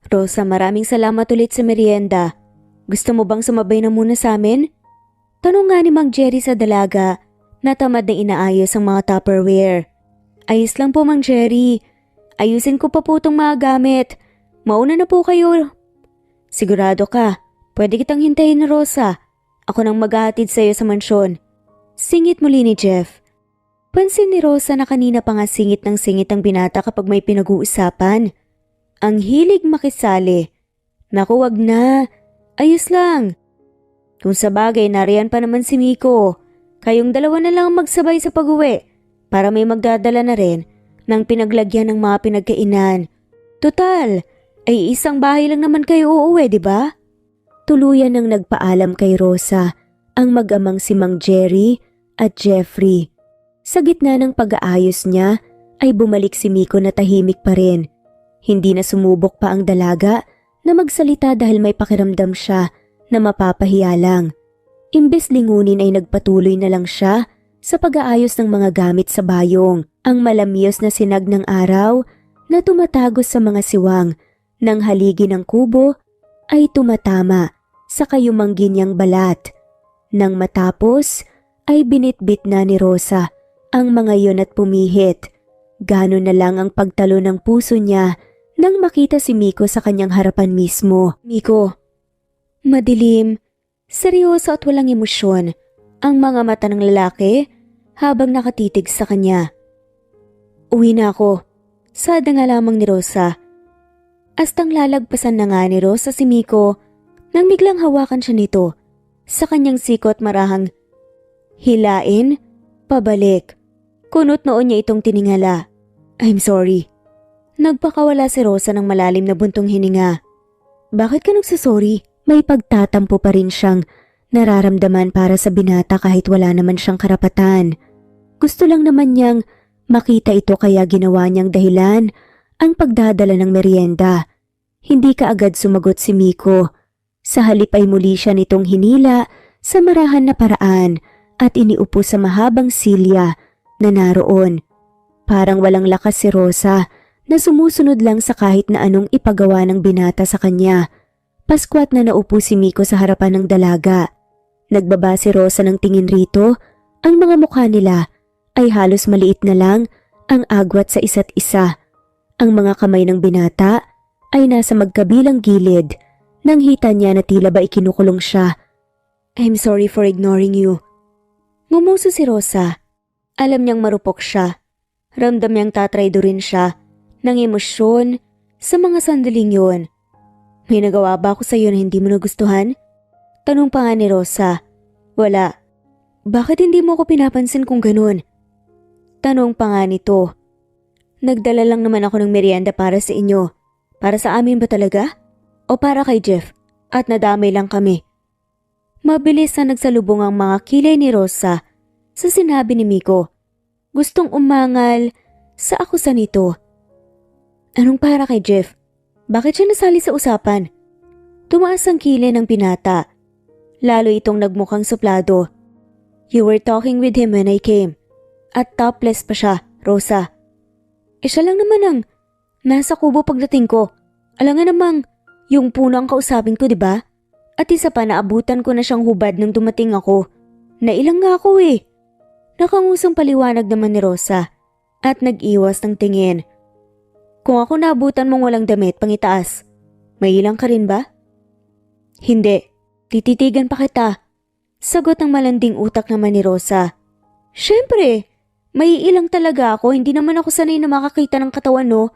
Rosa, maraming salamat ulit sa merienda. Gusto mo bang sumabay na muna sa amin? Tanong nga ni Mang Jerry sa dalaga na tamad na inaayos ang mga Tupperware. Ayos lang po, Mang Jerry. Ayusin ko pa po itong mga gamit. Mauna na po kayo. Sigurado ka, pwede kitang hintayin na Rosa. Ako nang maghahatid sa iyo sa mansyon. Singit muli ni Jeff. Pansin ni Rosa na kanina pa nga singit ng singit ang binata kapag may pinag-uusapan. Ang hilig makisali. Naku, wag na. Ayos lang. Kung sa bagay, nariyan pa naman si Miko. Kayong dalawa na lang magsabay sa pag-uwi para may magdadala na rin ng pinaglagyan ng mga pinagkainan. Total, ay isang bahay lang naman kayo uuwi, di ba? Tuluyan nang nagpaalam kay Rosa ang mag-amang si Mang Jerry at Jeffrey. Sa gitna ng pag-aayos niya ay bumalik si Miko na tahimik pa rin. Hindi na sumubok pa ang dalaga na magsalita dahil may pakiramdam siya na mapapahiya lang. Imbes lingunin ay nagpatuloy na lang siya sa pag-aayos ng mga gamit sa bayong. Ang malamyos na sinag ng araw na tumatagos sa mga siwang ng haligi ng kubo ay tumatama sa kayumanggi niyang balat. Nang matapos ay binitbit na ni Rosa ang mga yon at pumihit. Gano'n na lang ang pagtalo ng puso niya nang makita si Miko sa kanyang harapan mismo. Miko, madilim, seryoso at walang emosyon ang mga mata ng lalaki habang nakatitig sa kanya. Uwi na ako, sada nga lamang ni Rosa. Astang lalagpasan na nga ni Rosa si Miko nang biglang hawakan siya nito sa kanyang sikot marahang hilain, pabalik. Kunot noon niya itong tiningala. I'm sorry. Nagpakawala si Rosa ng malalim na buntong hininga. Bakit ka nagsasorry? May pagtatampo pa rin siyang nararamdaman para sa binata kahit wala naman siyang karapatan. Gusto lang naman niyang makita ito kaya ginawa niyang dahilan ang pagdadala ng merienda. Hindi kaagad sumagot si Miko. Sa halip ay muli siya nitong hinila sa marahan na paraan at iniupo sa mahabang silya na naroon. Parang walang lakas si Rosa na sumusunod lang sa kahit na anong ipagawa ng binata sa kanya. Paskwat na naupo si Miko sa harapan ng dalaga. Nagbaba si Rosa ng tingin rito. Ang mga mukha nila ay halos maliit na lang ang agwat sa isa't isa. Ang mga kamay ng binata ay nasa magkabilang gilid. Nang hita niya na tila ba ikinukulong siya. I'm sorry for ignoring you. Ngumuso si Rosa. Alam niyang marupok siya. Ramdam niyang tatraydorin siya ng emosyon sa mga sandaling yun. May nagawa ba ako sa iyo na hindi mo nagustuhan? Tanong pa nga ni Rosa. Wala. Bakit hindi mo ako pinapansin kung ganun? Tanong pa nga nito. Nagdala lang naman ako ng merienda para sa inyo. Para sa amin ba talaga? O para kay Jeff at nadamay lang kami? Mabilis na nagsalubong ang mga kilay ni Rosa sa sinabi ni Miko. Gustong umangal sa akusan nito. Anong para kay Jeff? Bakit siya nasali sa usapan? Tumaas ang kilay ng binata. Lalo itong nagmukhang suplado. You were talking with him when I came. At topless pa siya, Rosa. Siya lang naman ang nasa kubo pagdating ko. Alam nga namang yung puno ang kausapin ko, di ba? At isa pa naabutan ko na siyang hubad nang dumating ako. Nailang nga ako eh. Nakangusong paliwanag naman ni Rosa at nag-iwas ng tingin. Kung ako naabutan mong walang damit pangitaas, may ilang ka rin ba? Hindi, tititigan pa kita. Sagot ng malanding utak naman ni Rosa. Siyempre, may ilang talaga ako, hindi naman ako sanay na makakita ng katawan no.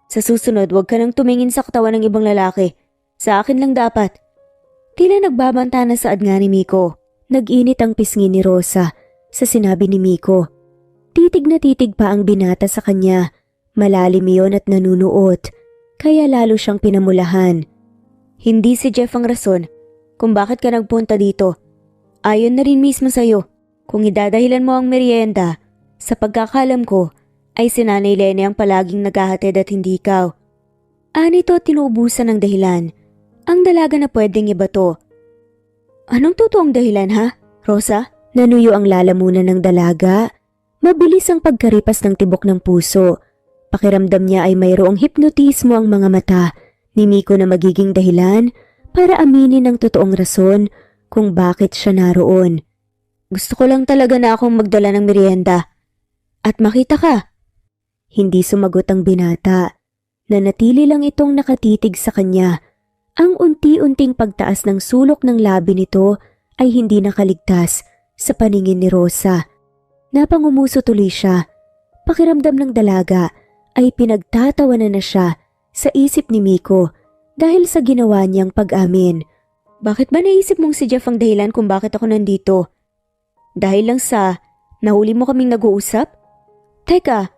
Sa susunod, huwag ka nang tumingin sa katawan ng ibang lalaki. Sa akin lang dapat. Tila nagbabanta na saad nga ni Miko. Nag-init ang pisngi ni Rosa sa sinabi ni Miko. Titig na titig pa ang binata sa kanya. Malalim iyon at nanunuot. Kaya lalo siyang pinamulahan. Hindi si Jeff ang rason kung bakit ka nagpunta dito. Ayon na rin mismo sa'yo. Kung idadahilan mo ang merienda, sa pagkakalam ko, ay si Nanay Lene ang palaging naghahatid at hindi ikaw. Anito tinuubusan ng dahilan. Ang dalaga na pwedeng ibato. Anong totoong dahilan ha, Rosa? Nanuyo ang lalamunan ng dalaga. Mabilis ang pagkaripas ng tibok ng puso. Pakiramdam niya ay mayroong hipnotismo ang mga mata ni Miko na magiging dahilan para aminin ang totoong rason kung bakit siya naroon. Gusto ko lang talaga na akong magdala ng merienda. At makita ka. Hindi sumagot ang binata. Nanatili lang itong nakatitig sa kanya. Ang unti-unting pagtaas ng sulok ng labi nito ay hindi nakaligtas sa paningin ni Rosa. Napangumuso tuloy siya. Pakiramdam ng dalaga ay pinagtatawanan na siya sa isip ni Miko dahil sa ginawa niyang pag-amin. Bakit ba naisip mong si Jeff ang dahilan kung bakit ako nandito? Dahil lang sa nahuli mo kaming nag-uusap? Teka,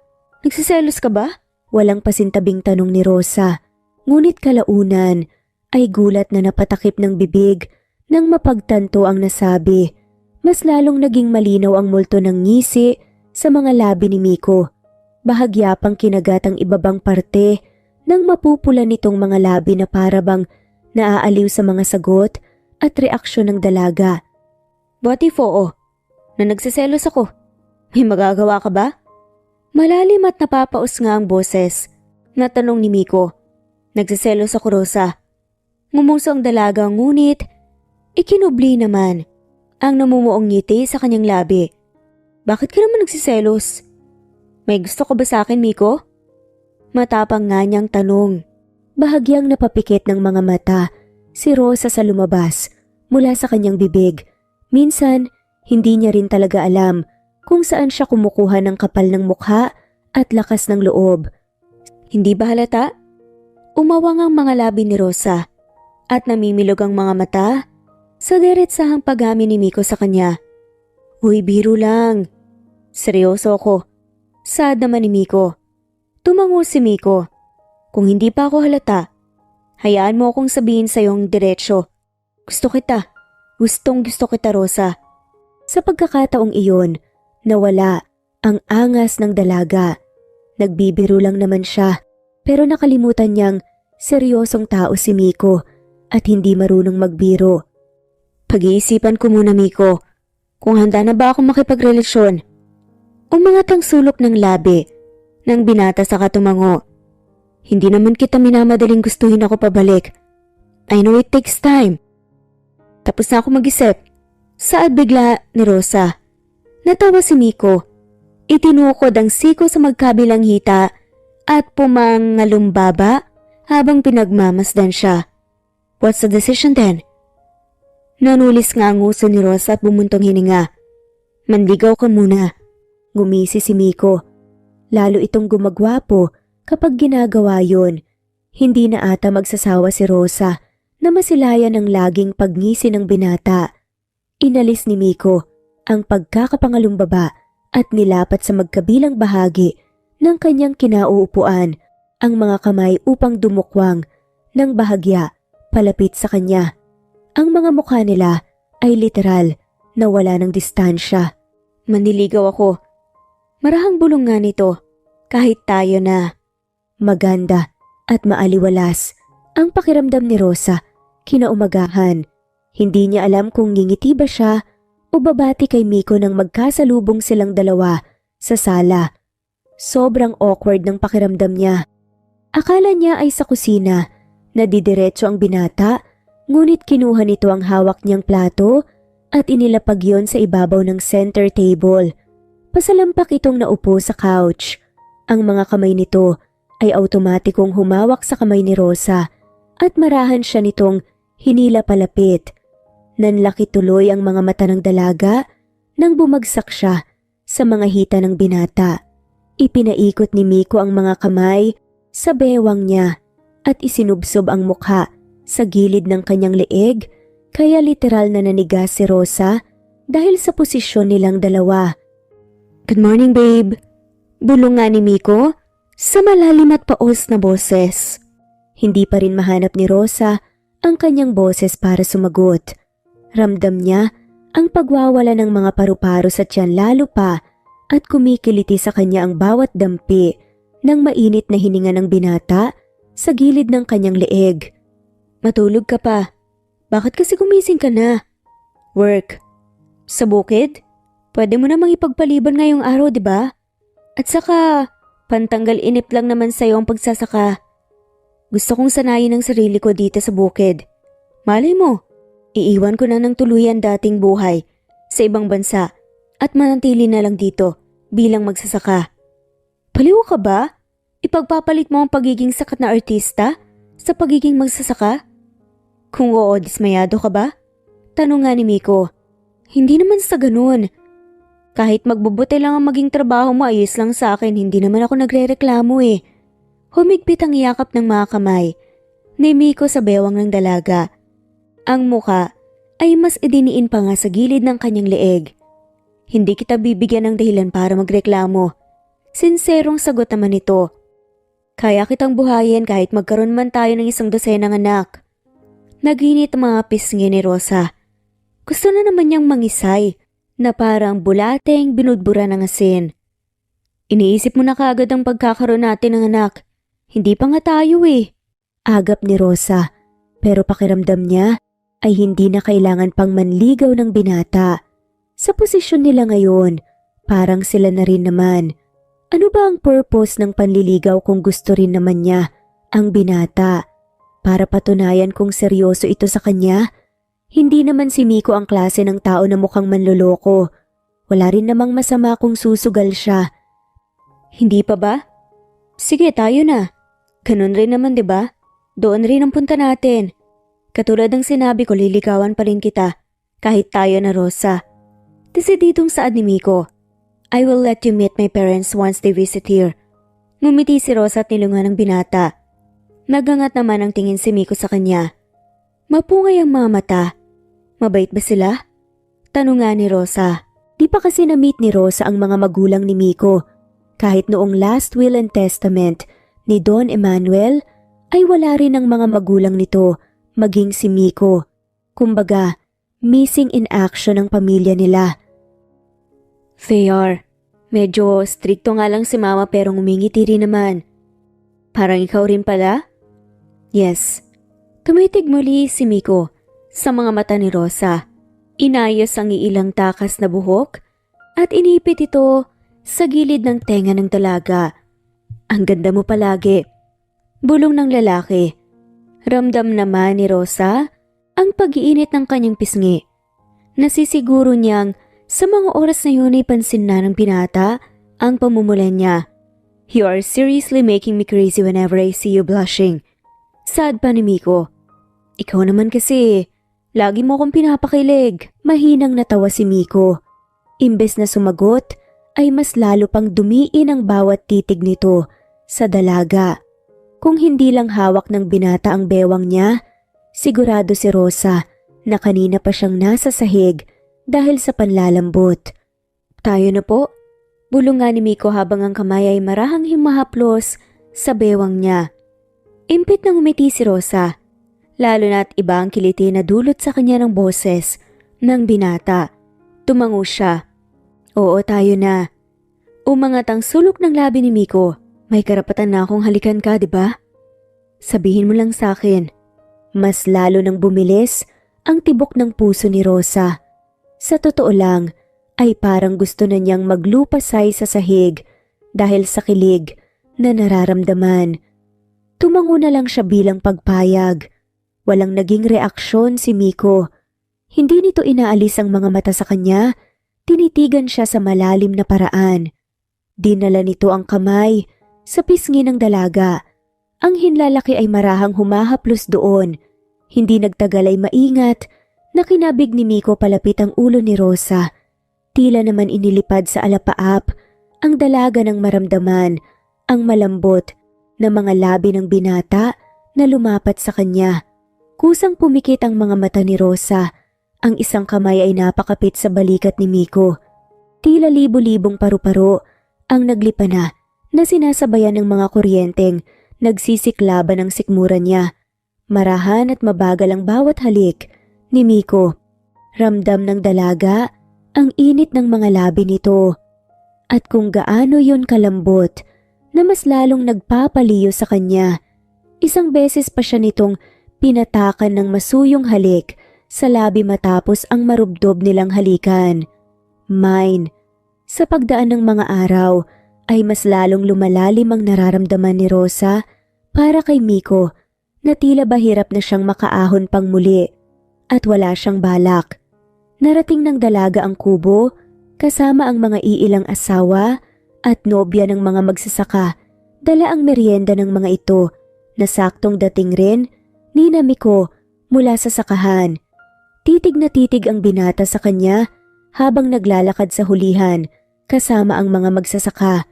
nagsiselos ka ba? Walang pasintabing tanong ni Rosa. Ngunit kalaunan ay gulat na napatakip ng bibig nang mapagtanto ang nasabi. Mas lalong naging malinaw ang multo ng ngisi sa mga labi ni Miko. Bahagya pang kinagat ang ibabang parte ng mapupula nitong mga labi na parabang naaaliw sa mga sagot at reaksyon ng dalaga. What if oo? Na nagsiselos ako? May magagawa ka ba? Malalim at napapaus nga ang boses. Natanong ni Miko. Nagsiselos ako, Rosa. Ngumuso ang dalaga ngunit ikinubli naman ang namumuong ngiti sa kanyang labi. Bakit ka naman nagsiselos? May gusto ka ba sa akin, Miko? Matapang nga niyang tanong. Bahagyang napapikit ng mga mata si Rosa sa lumabas mula sa kanyang bibig. Minsan, hindi niya rin talaga alam kung saan siya kumukuha ng kapal ng mukha at lakas ng loob. Hindi ba halata? Umawang ang mga labi ni Rosa at namimilog ang mga mata sa diretsahang pag-amin ni Miko sa kanya. Uy, biro lang. Seryoso ako. Sad naman ni Miko. Tumango si Miko. Kung hindi pa ako halata, hayaan mo akong sabihin sa iyong diretsyo. Gusto kita. Gustong gusto kita, Rosa. Sa pagkakataong iyon, nawala ang angas ng dalaga. Nagbibiro lang naman siya, pero nakalimutan niyang seryosong tao si Miko at hindi marunong magbiro. Pag-iisipan ko muna, Miko, kung handa na ba akong makipagrelasyon. Umangat ang sulok ng labi ng binata sa katumango. Hindi naman kita minamadaling gustuhin ako pabalik. I know it takes time. Tapos na ako mag-isip. Saad bigla ni Rosa. Natawa si Miko. Itinukod ang siko sa magkabilang hita at pumangalumbaba habang pinagmamasdan siya. What's the decision then? Nanulis nga ang uso ni Rosa at bumuntong hininga. Manligaw ka muna. Ngumisi si Miko. Lalo itong gumagwapo kapag ginagawa yon. Hindi na ata magsasawa si Rosa na masilayan ang laging pagngisi ng binata. Inalis ni Miko ang pagkakapangalumbaba at nilapat sa magkabilang bahagi ng kanyang kinauupuan ang mga kamay upang dumukwang ng bahagya palapit sa kanya. Ang mga mukha nila ay literal na wala ng distansya. Manliligaw ako. Marahang bulong nga nito kahit tayo na. Maganda at maaliwalas ang pakiramdam ni Rosa kinaumagahan. Hindi niya alam kung ngingiti ba siya o babati kay Miko nang magkasalubong silang dalawa sa sala. Sobrang awkward ng pakiramdam niya. Akala niya ay sa kusina na didiretso ang binata, ngunit kinuha nito ang hawak niyang plato at inilapag yon sa ibabaw ng center table. Pasalampak itong naupo sa couch. Ang mga kamay nito ay automatikong humawak sa kamay ni Rosa at marahan siya nitong hinila palapit. Nanlaki tuloy ang mga mata ng dalaga nang bumagsak siya sa mga hita ng binata. Ipinaikot ni Miko ang mga kamay sa bewang niya at isinubsob ang mukha sa gilid ng kanyang leeg, kaya literal na nanigas si Rosa dahil sa posisyon nilang dalawa. Good morning, babe. Bulong nga ni Miko sa malalim at paos na boses. Hindi pa rin mahanap ni Rosa ang kanyang boses para sumagot. Ramdam niya ang pagwawala ng mga paru-paro sa tiyan lalo pa at kumikiliti sa kanya ang bawat dampi ng mainit na hininga ng binata sa gilid ng kanyang leeg. Matulog ka pa. Bakit kasi gumising ka na? Work. Sa bukid? Pwede mo namang ipagpaliban ngayong araw, di ba? At saka, pantanggal inip lang naman sa'yo ang pagsasaka. Gusto kong sanayin ang sarili ko dito sa bukid. Malay mo, iiwan ko na ng tuluyan dating buhay sa ibang bansa at manatili na lang dito bilang magsasaka. Paliw ka ba? Ipagpapalit mo ang pagiging sakat na artista sa pagiging magsasaka? Kung oo, dismayado ka ba? Tanong nga ni Miko. Hindi naman sa ganun. Kahit magbubuti lang ang maging trabaho mo, ayos lang sa akin, hindi naman ako nagre-reklamo eh. Humigpit ang yakap ng mga kamay ni Miko sa bewang ng dalaga. Ang muka ay mas idiniin pa nga sa gilid ng kanyang leeg. Hindi kita bibigyan ng dahilan para magreklamo. Sinserong sagot naman ito. Kaya kitang buhayin kahit magkaroon man tayo ng 100 anak. Naginit ang mga pisngi ni Rosa. Gusto na naman niyang mangisay na parang bulateng binudbura ng asin. Iniisip mo na kaagad ang pagkakaroon natin ng anak. Hindi pa nga tayo eh. Agap ni Rosa, pero pakiramdam niya ay hindi na kailangan pang manligaw ng binata. Sa posisyon nila ngayon, parang sila na rin naman. Ano ba ang purpose ng panliligaw kung gusto rin naman niya ang binata? Para patunayan kung seryoso ito sa kanya? Hindi naman si Miko ang klase ng tao na mukhang manloloko. Wala rin namang masama kung susugal siya. Hindi pa ba? Sige, tayo na. Ganun rin naman, 'di ba? Doon rin ang punta natin. Katulad ng sinabi ko, liligawan pa rin kita kahit tayo na Rosa. Desididong saad ni Miko. I will let you meet my parents once they visit here. Ngumiti si Rosa at nilungan ng binata. Nagangat naman ang tingin si Miko sa kanya. Mapungay ang mga mata. Mabait ba sila? Tanong nga ni Rosa. Di pa kasi na-meet ni Rosa ang mga magulang ni Miko. Kahit noong last will and testament ni Don Emmanuel ay wala rin ang mga magulang nito, maging si Miko. Kumbaga, missing in action ang pamilya nila. They are. Medyo stricto nga lang si mama pero ngumingiti rin naman. Parang ikaw rin pala? Yes. Tumitig muli si Miko sa mga mata ni Rosa. Inayos ang iilang takas na buhok at inipit ito sa gilid ng tenga ng dalaga. Ang ganda mo palagi. Bulong ng lalaki. Ramdam naman ni Rosa ang pag-iinit ng kanyang pisngi. Nasisiguro niyang sa mga oras na yun ay pansin na ng binata ang pamumulan niya. You are seriously making me crazy whenever I see you blushing. Sad pa ni Miko. Ikaw naman kasi, lagi mo akong pinapakilig. Mahinang natawa si Miko. Imbes na sumagot, ay mas lalo pang dumiin ang bawat titig nito sa dalaga. Kung hindi lang hawak ng binata ang bewang niya, sigurado si Rosa na kanina pa siyang nasa sahig dahil sa panlalambot. Tayo na po. Bulong nga ni Miko habang ang kamay ay marahang himahaplos sa bewang niya. Impit na ngumiti si Rosa, lalo na't iba ang kiliti na dulot sa kanya ng boses ng binata. Tumango siya. Oo, tayo na. Umangat ang sulok ng labi ni Miko. May karapatan na akong halikan ka, di ba? Sabihin mo lang sa akin. Mas lalo nang bumilis ang tibok ng puso ni Rosa. Sa totoo lang, ay parang gusto na niyang maglupasay sa sahig dahil sa kilig na nararamdaman. Tumango na lang siya bilang pagpayag. Walang naging reaksyon si Miko. Hindi nito inaalis ang mga mata sa kanya, tinitigan siya sa malalim na paraan. Dinala nito ang kamay sa pisngi ng dalaga. Ang hinlalaki ay marahang humahaplos doon. Hindi nagtagal ay maingat na kinabig ni Miko palapit ang ulo ni Rosa. Tila naman inilipad sa alapaap ang dalaga ng maramdaman ang malambot na mga labi ng binata na lumapat sa kanya. Kusang pumikit ang mga mata ni Rosa. Ang isang kamay ay napakapit sa balikat ni Miko. Tila libo-libong paru-paro ang naglipa na sinasabayan ng mga kuryenteng nagsisiklaban ng sikmura niya. Marahan at mabagal ang bawat halik ni Miko. Ramdam ng dalaga ang init ng mga labi nito. At kung gaano yun kalambot na mas lalong nagpapaliyo sa kanya. Isang beses pa siya nitong pinatakan ng masuyong halik sa labi matapos ang marubdob nilang halikan. mine. Sa pagdaan ng mga araw ay mas lalong lumalalim ang nararamdaman ni Rosa para kay Miko na tila ba hirap na siyang makaahon pang muli at wala siyang balak. Narating ng dalaga ang kubo kasama ang mga iilang asawa at nobya ng mga magsasaka. Dala ang merienda ng mga ito na saktong dating rin ni Miko mula sa sakahan. Titig na titig ang binata sa kanya habang naglalakad sa hulihan kasama ang mga magsasaka.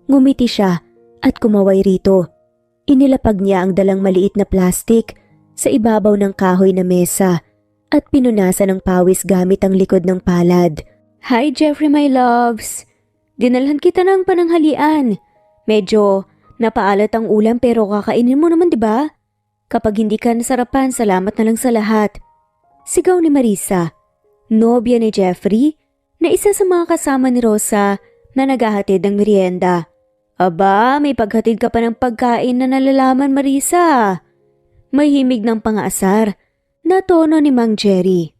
Ngumiti siya at kumaway rito. Inilapag niya ang dalang maliit na plastik sa ibabaw ng kahoy na mesa at pinunasan ng pawis gamit ang likod ng palad. Hi Jeffrey my loves! Dinalhan kita ng pananghalian. Medyo napaalat ang ulam pero kakainin mo naman 'di ba? Kapag hindi ka nasarapan, salamat na lang sa lahat. Sigaw ni Marisa, nobya ni Jeffrey na isa sa mga kasama ni Rosa na naghahatid ng merienda. Aba, may paghatid ka pa ng pagkain na nalalaman Marisa. May himig ng pangaasar na tono ni Mang Jerry.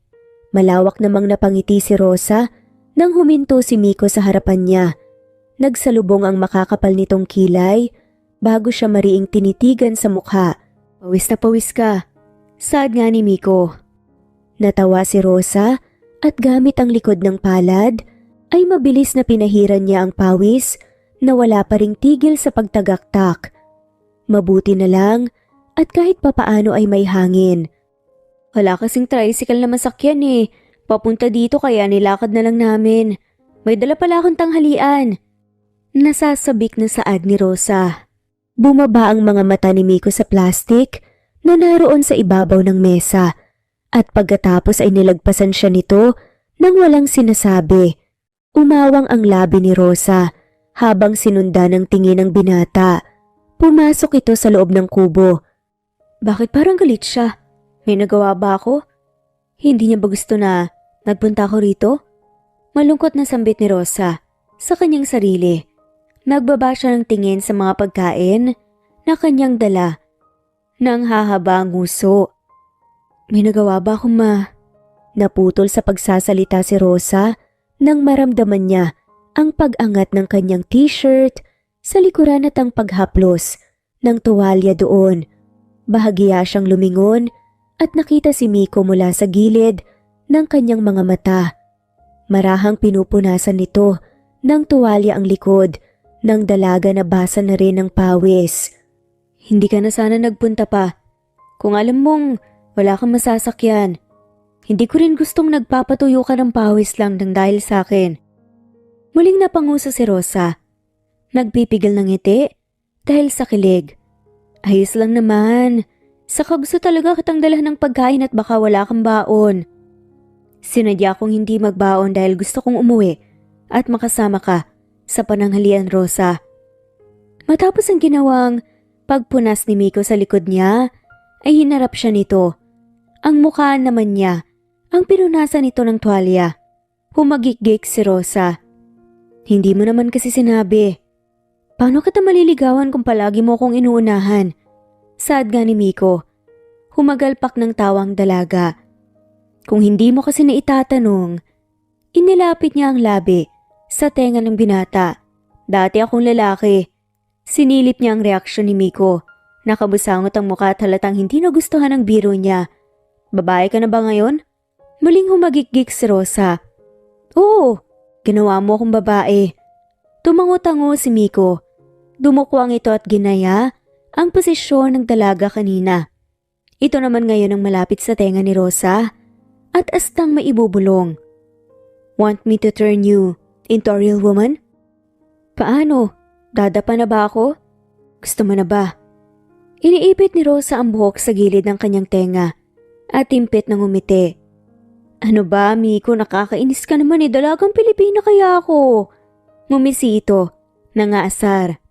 Malawak namang napangiti si Rosa nang huminto si Miko sa harapan niya. Nagsalubong ang makakapal nitong kilay bago siya mariing tinitigan sa mukha. Pawis na pawis ka. Sad nga ni Miko. Natawa si Rosa at gamit ang likod ng palad ay mabilis na pinahiran niya ang pawis na wala pa ring tigil sa pagtagaktak. Mabuti na lang at kahit papaano ay may hangin. Wala kasing tricycle na masakyan eh. Papunta dito kaya nilakad na lang namin. May dala pala akong tanghalian. Nasasabik na saad ni Rosa. Bumaba ang mga mata ni Miko sa plastik na naroon sa ibabaw ng mesa at pagkatapos ay nilagpasan siya nito nang walang sinasabi. Umawang ang labi ni Rosa habang sinundan ng tingin ng binata. Pumasok ito sa loob ng kubo. Bakit parang galit siya? May nagawa ba ako? Hindi niya ba gusto na nagpunta ako rito? Malungkot na sambit ni Rosa sa kanyang sarili. Nagbaba siya ng tingin sa mga pagkain na kanyang dala nang hahaba ang nguso. May nagawa ba akong Naputol sa pagsasalita si Rosa nang maramdaman niya ang pag-angat ng kanyang t-shirt sa likuran at ang paghaplos ng tuwalya doon. Bahagya siyang lumingon at nakita si Miko mula sa gilid ng kanyang mga mata. Marahang pinupunasan nito ng tuwalya ang likod ng dalaga na basa na rin ng pawis. Hindi ka na sana nagpunta pa. Kung alam mong wala kang masasakyan, hindi ko rin gustong nagpapatuyo ka ng pawis lang ng dahil sa akin. Muling napanguso si Rosa. Nagpipigil ng ngiti dahil sa kilig. Ayos lang naman. Saka gusto talaga kitang dalhan ng pagkain at baka wala kang baon. Sinadya kong hindi magbaon dahil gusto kong umuwi at makasama ka sa pananghalian, Rosa. Matapos ang ginawang pagpunas ni Miko sa likod niya, ay hinarap siya nito. Ang mukha naman niya ang pinunasan nito ng tuwalya. Humagikgik si Rosa. Hindi mo naman kasi sinabi. Paano kita maliligawan kung palagi mo akong inuunahan? Sad nga ni Miko. Humagalpak ng tawang dalaga. Kung hindi mo kasi naitatanong, inilapit niya ang labi sa tenga ng binata. Dati akong lalaki. Sinilip niya ang reaksyon ni Miko. Nakabusangot ang mukha at halatang hindi nagustuhan ang biro niya. Babae ka na ba ngayon? Muling humagikgik si Rosa. Oo, ginawa mo akong babae. Tumango-tango si Miko. Dumukwang ito at ginaya ang posisyon ng dalaga kanina. Ito naman ngayon ang malapit sa tenga ni Rosa at astang maibubulong. Want me to turn you into a real woman? Paano? Dadapa na ba ako? Gusto mo na ba? Iniipit ni Rosa ang buhok sa gilid ng kanyang tenga at timpit ng umiti. Ano ba, Miko? Nakakainis ka naman eh. Dalagang Pilipina kaya ako. Ngumisi ito. Nangaasar.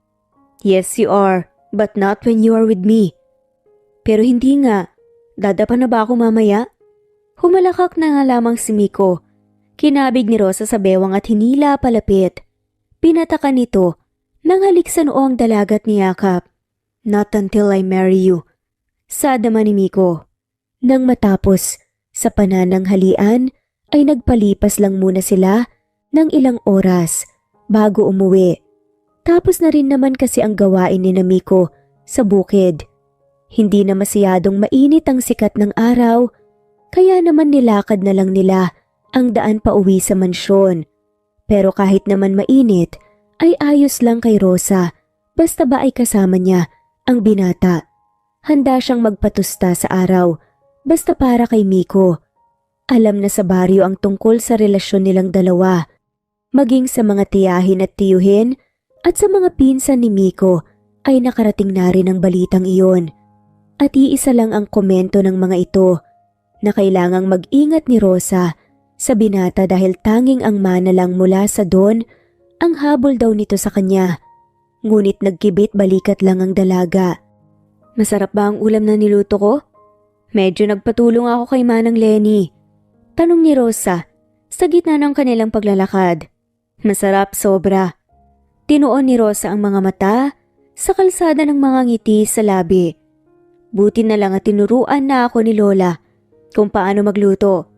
Yes, you are. But not when you are with me. Pero hindi nga. Dadapa na ba ako mamaya? Humalakak na nga lamang si Miko. Kinabig ni Rosa sa bewang at hinila palapit. Pinataka nito nang halik sa noo ang dalaga at niyakap. Not until I marry you. Sad naman ni Miko. Nang matapos sa panananghalian ay nagpalipas lang muna sila ng ilang oras bago umuwi. Tapos na rin naman kasi ang gawain ni Miko sa bukid. Hindi na masyadong mainit ang sikat ng araw, kaya naman nilakad na lang nila ang daan pa uwi sa mansyon. Pero kahit naman mainit, ay ayos lang kay Rosa, basta ba ay kasama niya ang binata. Handa siyang magpatusta sa araw, basta para kay Miko. Alam na sa baryo ang tungkol sa relasyon nilang dalawa, maging sa mga tiyahin at tiyuhin at sa mga pinsan ni Miko ay nakarating na rin ang balitang iyon. At iisa lang ang komento ng mga ito na kailangang mag-ingat ni Rosa sa binata dahil tanging ang mana lang mula sa Don ang habol daw nito sa kanya. Ngunit nagkibit balikat lang ang dalaga. Masarap ba ang ulam na niluto ko? Medyo nagpatulong ako kay Manang Lenny. Tanong ni Rosa sa gitna ng kanilang paglalakad. Masarap sobra. Tinuon ni Rosa ang mga mata sa kalsada ng mga ngiti sa labi. Buti na lang at tinuruan na ako ni Lola kung paano magluto.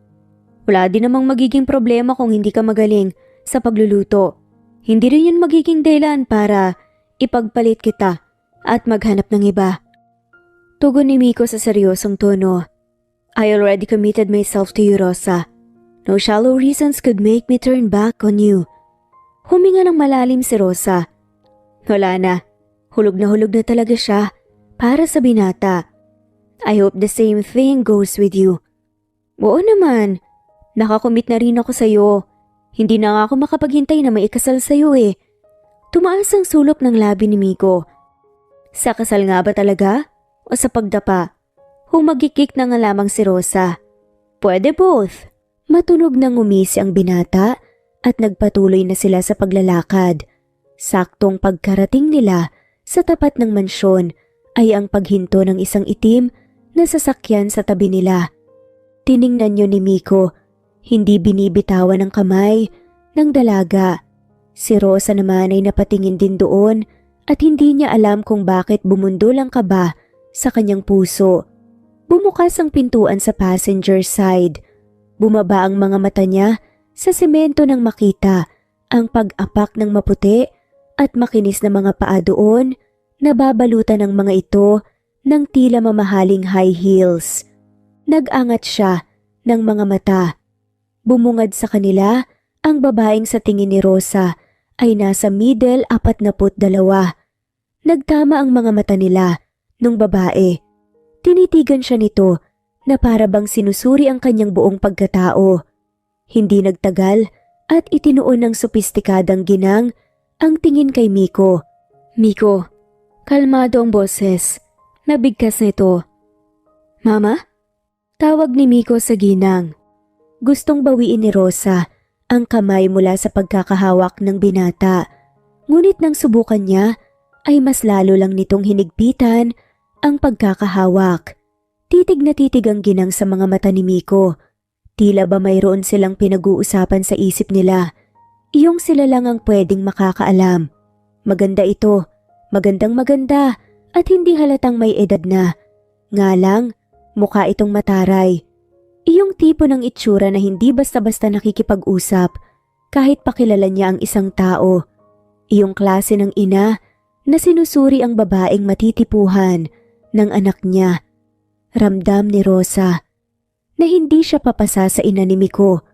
Wala din namang magiging problema kung hindi ka magaling sa pagluluto. Hindi rin yun magiging dahilan para ipagpalit kita at maghanap ng iba. Tugon ni Miko sa seryosong tono. I already committed myself to you, Rosa. No shallow reasons could make me turn back on you. Huminga ng malalim si Rosa. Wala na. Hulog na talaga siya para sa binata. I hope the same thing goes with you. Oo naman. Nakakomit na rin ako sa'yo. Hindi na nga ako makapaghintay na maikasal sa'yo eh. Tumaas ang sulok ng labi ni Miko. Sa kasal nga ba talaga? O sa pagdapa? Humagikik na nga lamang si Rosa. Pwede both. Matunog nang umisi ang binata at nagpatuloy na sila sa paglalakad. Saktong pagkarating nila sa tapat ng mansyon ay ang paghinto ng isang itim na sasakyan sa tabi nila. Tiningnan niyo ni Miko, hindi binibitawan ang kamay ng dalaga. Si Rosa naman ay napatingin din doon at hindi niya alam kung bakit bumundol ang kaba sa kanyang puso. Bumukas ang pintuan sa passenger side. Bumaba ang mga mata niya sa semento nang makita ang pag-apak ng maputi at makinis na mga paa doon na babalutan ng mga ito ng tila mamahaling high heels. Nag-angat siya ng mga mata. Bumungad sa kanila ang babaeng sa tingin ni Rosa ay nasa middle 42. Nagtama ang mga mata nila nung babae. Tinitigan siya nito na para bang sinusuri ang kanyang buong pagkatao. Hindi nagtagal at itinuon ng sopistikadang ginang ang tingin kay Miko. Miko, kalmado ang boses. Nabigkas nito. Mama? Tawag ni Miko sa ginang. Gustong bawiin ni Rosa ang kamay mula sa pagkakahawak ng binata. Ngunit nang subukan niya ay mas lalo lang nitong hinigpitan ang pagkakahawak. Titig na titig ang ginang sa mga mata ni Miko. Tila ba mayroon silang pinag-uusapan sa isip nila. Iyong sila lang ang pwedeng makakaalam. Maganda ito, magandang-maganda at hindi halatang may edad na. Nga lang, mukha itong mataray. Iyong tipo ng itsura na hindi basta-basta nakikipag-usap kahit pakilala niya ang isang tao. Iyong klase ng ina na sinusuri ang babaeng matitipuhan ng anak niya. Ramdam ni Rosa na hindi siya papasa sa ina ni Miko.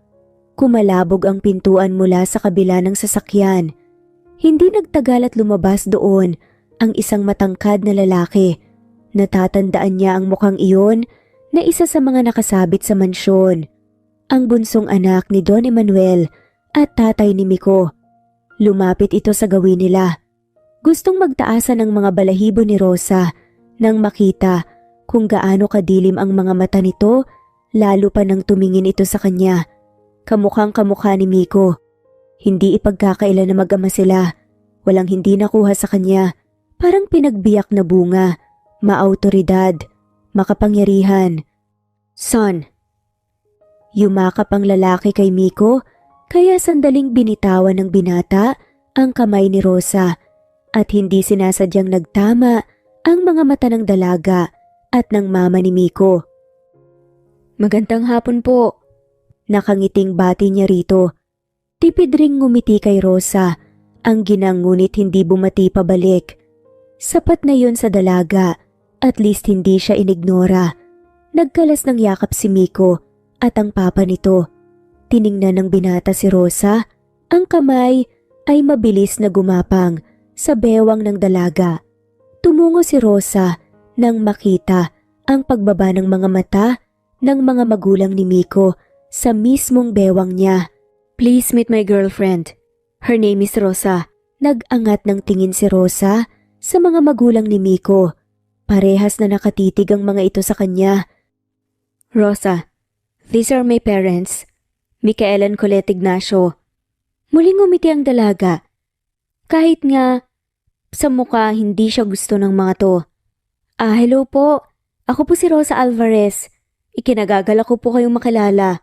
Kumalabog ang pintuan mula sa kabila ng sasakyan. Hindi nagtagal at lumabas doon ang isang matangkad na lalaki. Natatandaan niya ang mukhang iyon na isa sa mga nakasabit sa mansyon. Ang bunsong anak ni Don Emanuel at tatay ni Miko. Lumapit ito sa gawin nila. Gustong magtaasan ang mga balahibo ni Rosa nang makita kung gaano kadilim ang mga mata nito, lalo pa nang tumingin ito sa kanya. Kamukhang kamukha ni Miko. Hindi ipagkakaila na mag-ama sila. Walang hindi nakuha sa kanya. Parang pinagbiyak na bunga. Maautoridad. Makapangyarihan. Son. Yumakap ang lalaki kay Miko, kaya sandaling binitawan ng binata ang kamay ni Rosa at hindi sinasadyang nagtama ang mga mata ng dalaga at ng mama ni Miko. Magandang hapon po. Nakangiting bati niya rito. Tipid ring ngumiti kay Rosa, ang ginang ngunit hindi bumati pabalik. Sapat na yun sa dalaga, at least hindi siya inignora. Nagkalas ng yakap si Miko at ang papa nito. Tiningnan ng binata si Rosa, ang kamay ay mabilis na gumapang sa bewang ng dalaga. Tumungo si Rosa nang makita ang pagbaba ng mga mata ng mga magulang ni Miko sa mismong bewang niya. Please meet my girlfriend. Her name is Rosa. Nag-angat ng tingin si Rosa sa mga magulang ni Miko. Parehas na nakatitig ang mga ito sa kanya. Rosa, these are my parents. Micaela and Colette Ignacio. Muling ngumiti ang dalaga. Kahit nga sa mukha hindi siya gusto ng mga to. Hello po. Ako po si Rosa Alvarez. Ikinagagalak ko po kayong makilala.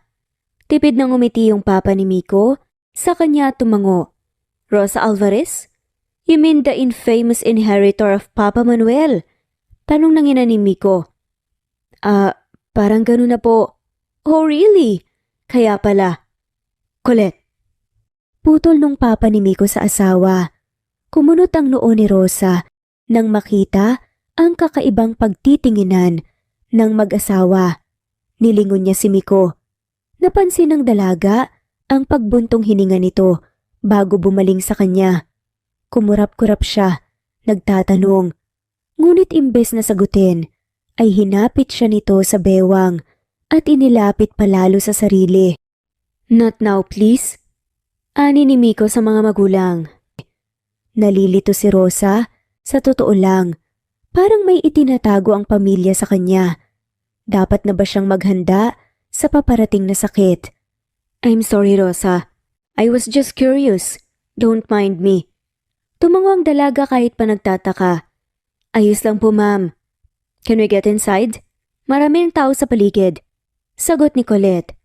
Tipid na ngumiti yung papa ni Miko. Sa kanya tumango. Rosa Alvarez? You mean the infamous inheritor of Papa Manuel? Tanong ng ina ni Miko. Parang ganun na po. Oh really? Kaya pala. Colette. Putol nung papa ni Miko sa asawa. Kumunot ang noo ni Rosa nang makita ang kakaibang pagtitinginan ng mag-asawa. Nilingon niya si Miko. Napansin ng dalaga ang pagbuntong hininga nito bago bumaling sa kanya. Kumurap-kurap siya, nagtatanong. Ngunit imbes na sagutin, ay hinapit siya nito sa bewang at inilapit palalo sa sarili. Not now, please. Ani ni Miko sa mga magulang. Nalilito si Rosa, sa totoo lang. Parang may itinatago ang pamilya sa kanya. Dapat na ba siyang maghanda sa paparating na sakit? I'm sorry, Rosa. I was just curious. Don't mind me. Tumango ang dalaga kahit pa nagtataka. Ayos lang po, ma'am. Can we get inside? Maraming tao sa paligid. Sagot ni Colette.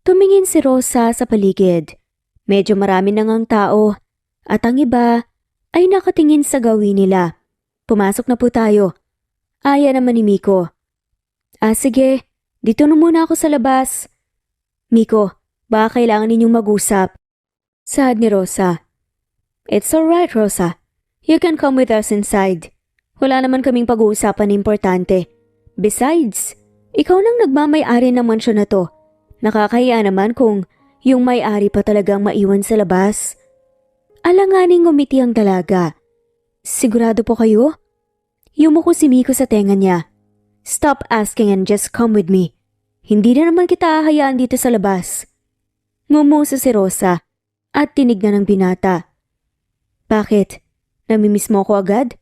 Tumingin si Rosa sa paligid. Medyo marami nang ang tao. At ang iba ay nakatingin sa gawin nila. Pumasok na po tayo. Aya naman ni Miko. Sige. Dito na muna ako sa labas. Miko, baka kailangan ninyong mag-usap. Saad ni Rosa. It's alright, Rosa. You can come with us inside. Wala naman kaming pag-uusapan na importante. Besides, ikaw nang nagmamay-ari ng mansyon na to. Nakakahiya naman kung yung may-ari pa talagang maiwan sa labas. Alanganing ngumiti ang dalaga. Sigurado po kayo? Yumuko si Miko sa tenga niya. Stop asking and just come with me. Hindi na naman kita hahayaan dito sa labas. Ngumuso si Rosa at tinignan ng binata. Bakit? Namimiss mo ko agad?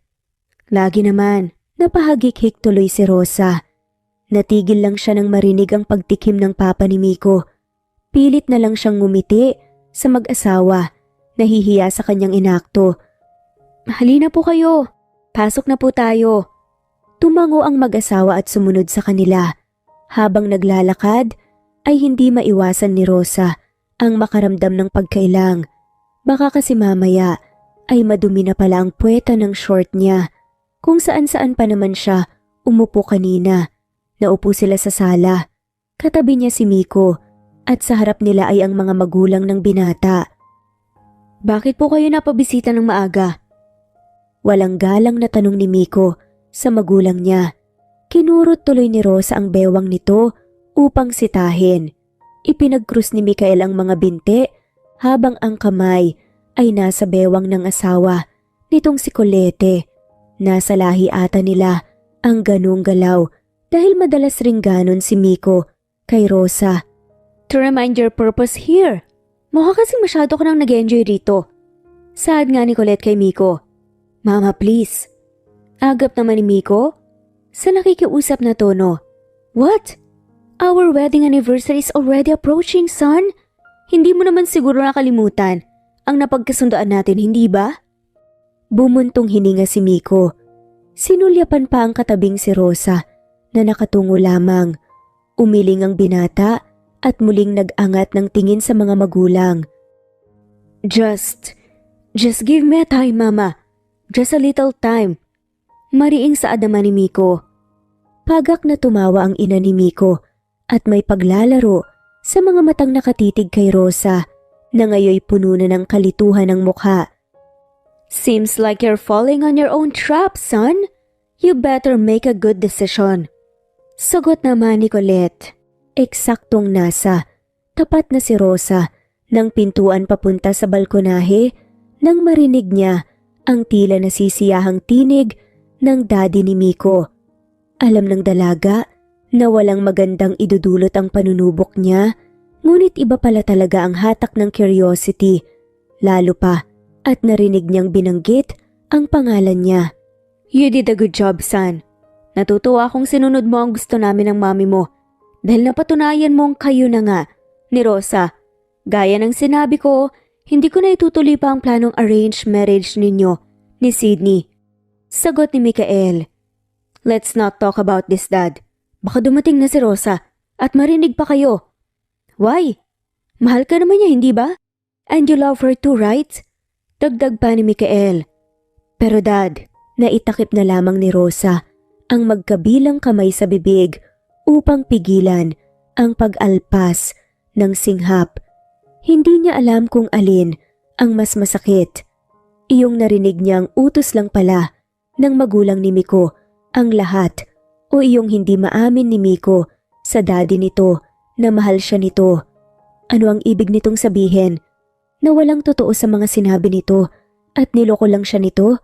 Lagi naman. Napahagik-hik tuloy si Rosa. Natigil lang siya nang marinig ang pagtikim ng papa ni Miko. Pilit na lang siyang ngumiti sa mag-asawa. Nahihiya sa kanyang inakto. Halina po kayo. Pasok na po tayo. Tumango ang mag-asawa at sumunod sa kanila. Habang naglalakad, ay hindi maiwasan ni Rosa ang makaramdam ng pagkailang. Baka kasi mamaya ay madumi na pala ang puweta ng short niya. Kung saan-saan pa naman siya umupo kanina. Naupo sila sa sala. Katabi niya si Miko at sa harap nila ay ang mga magulang ng binata. Bakit po kayo napabisita ng maaga? Walang galang na tanong ni Miko sa magulang niya. Kinurot tuloy ni Rosa ang bewang nito upang sitahin. Ipinagkrus ni Micael ang mga binti habang ang kamay ay nasa bewang ng asawa nitong si Colette. Nasa lahi ata nila ang ganung galaw dahil madalas ring ganon si Miko kay Rosa. To remind your purpose here. Mukha kasing masyado ka nang nag-enjoy rito. Saad nga ni Colette kay Miko. Mama, please. Agap naman ni Miko sa nakikiusap na tono. What? Our wedding anniversary is already approaching, son. Hindi mo naman siguro nakalimutan ang napagkasundoan natin, hindi ba? Bumuntong hininga si Miko. Sinulyapan pa ang katabing si Rosa na nakatungo lamang. Umiling ang binata at muling nag-angat ng tingin sa mga magulang. Just give me a time, Mama. Just a little time. Mariing saad naman ni Miko. Pagak na tumawa ang ina ni Miko at may paglalaro sa mga matang nakatitig kay Rosa na ngayoy puno na ng kalituhan ng mukha. Seems like you're falling on your own trap, son. You better make a good decision. Sagot naman ni Colette. Eksaktong nasa tapat na si Rosa ng pintuan papunta sa balkonahe nang marinig niya ang tila nasisiyahang tinig ng daddy ni Miko. Alam ng dalaga na walang magandang idudulot ang panunubok niya, ngunit iba pala talaga ang hatak ng curiosity, lalo pa at narinig niyang binanggit ang pangalan niya. You did a good job, son. Natutuwa akong sinunod mo ang gusto namin ng mami mo dahil napatunayan mong kayo na nga ni Rosa. Gaya ng sinabi ko, hindi ko na itutuloy pa ang planong arranged marriage ninyo ni Sydney. Sagot ni Mikael. Let's not talk about this, Dad. Baka dumating na si Rosa at marinig pa kayo. Why? Mahal ka naman niya, hindi ba? And you love her too, right? Dagdag pa ni Mikael. Pero Dad, naitakip na lamang ni Rosa ang magkabilang kamay sa bibig upang pigilan ang pag-alpas ng singhap. Hindi niya alam kung alin ang mas masakit. Iyong narinig niyang utos lang pala ng magulang ni Miko ang lahat o iyong hindi maamin ni Miko sa daddy nito na mahal siya nito. Ano ang ibig nitong sabihin? Na walang totoo sa mga sinabi nito at niloko lang siya nito?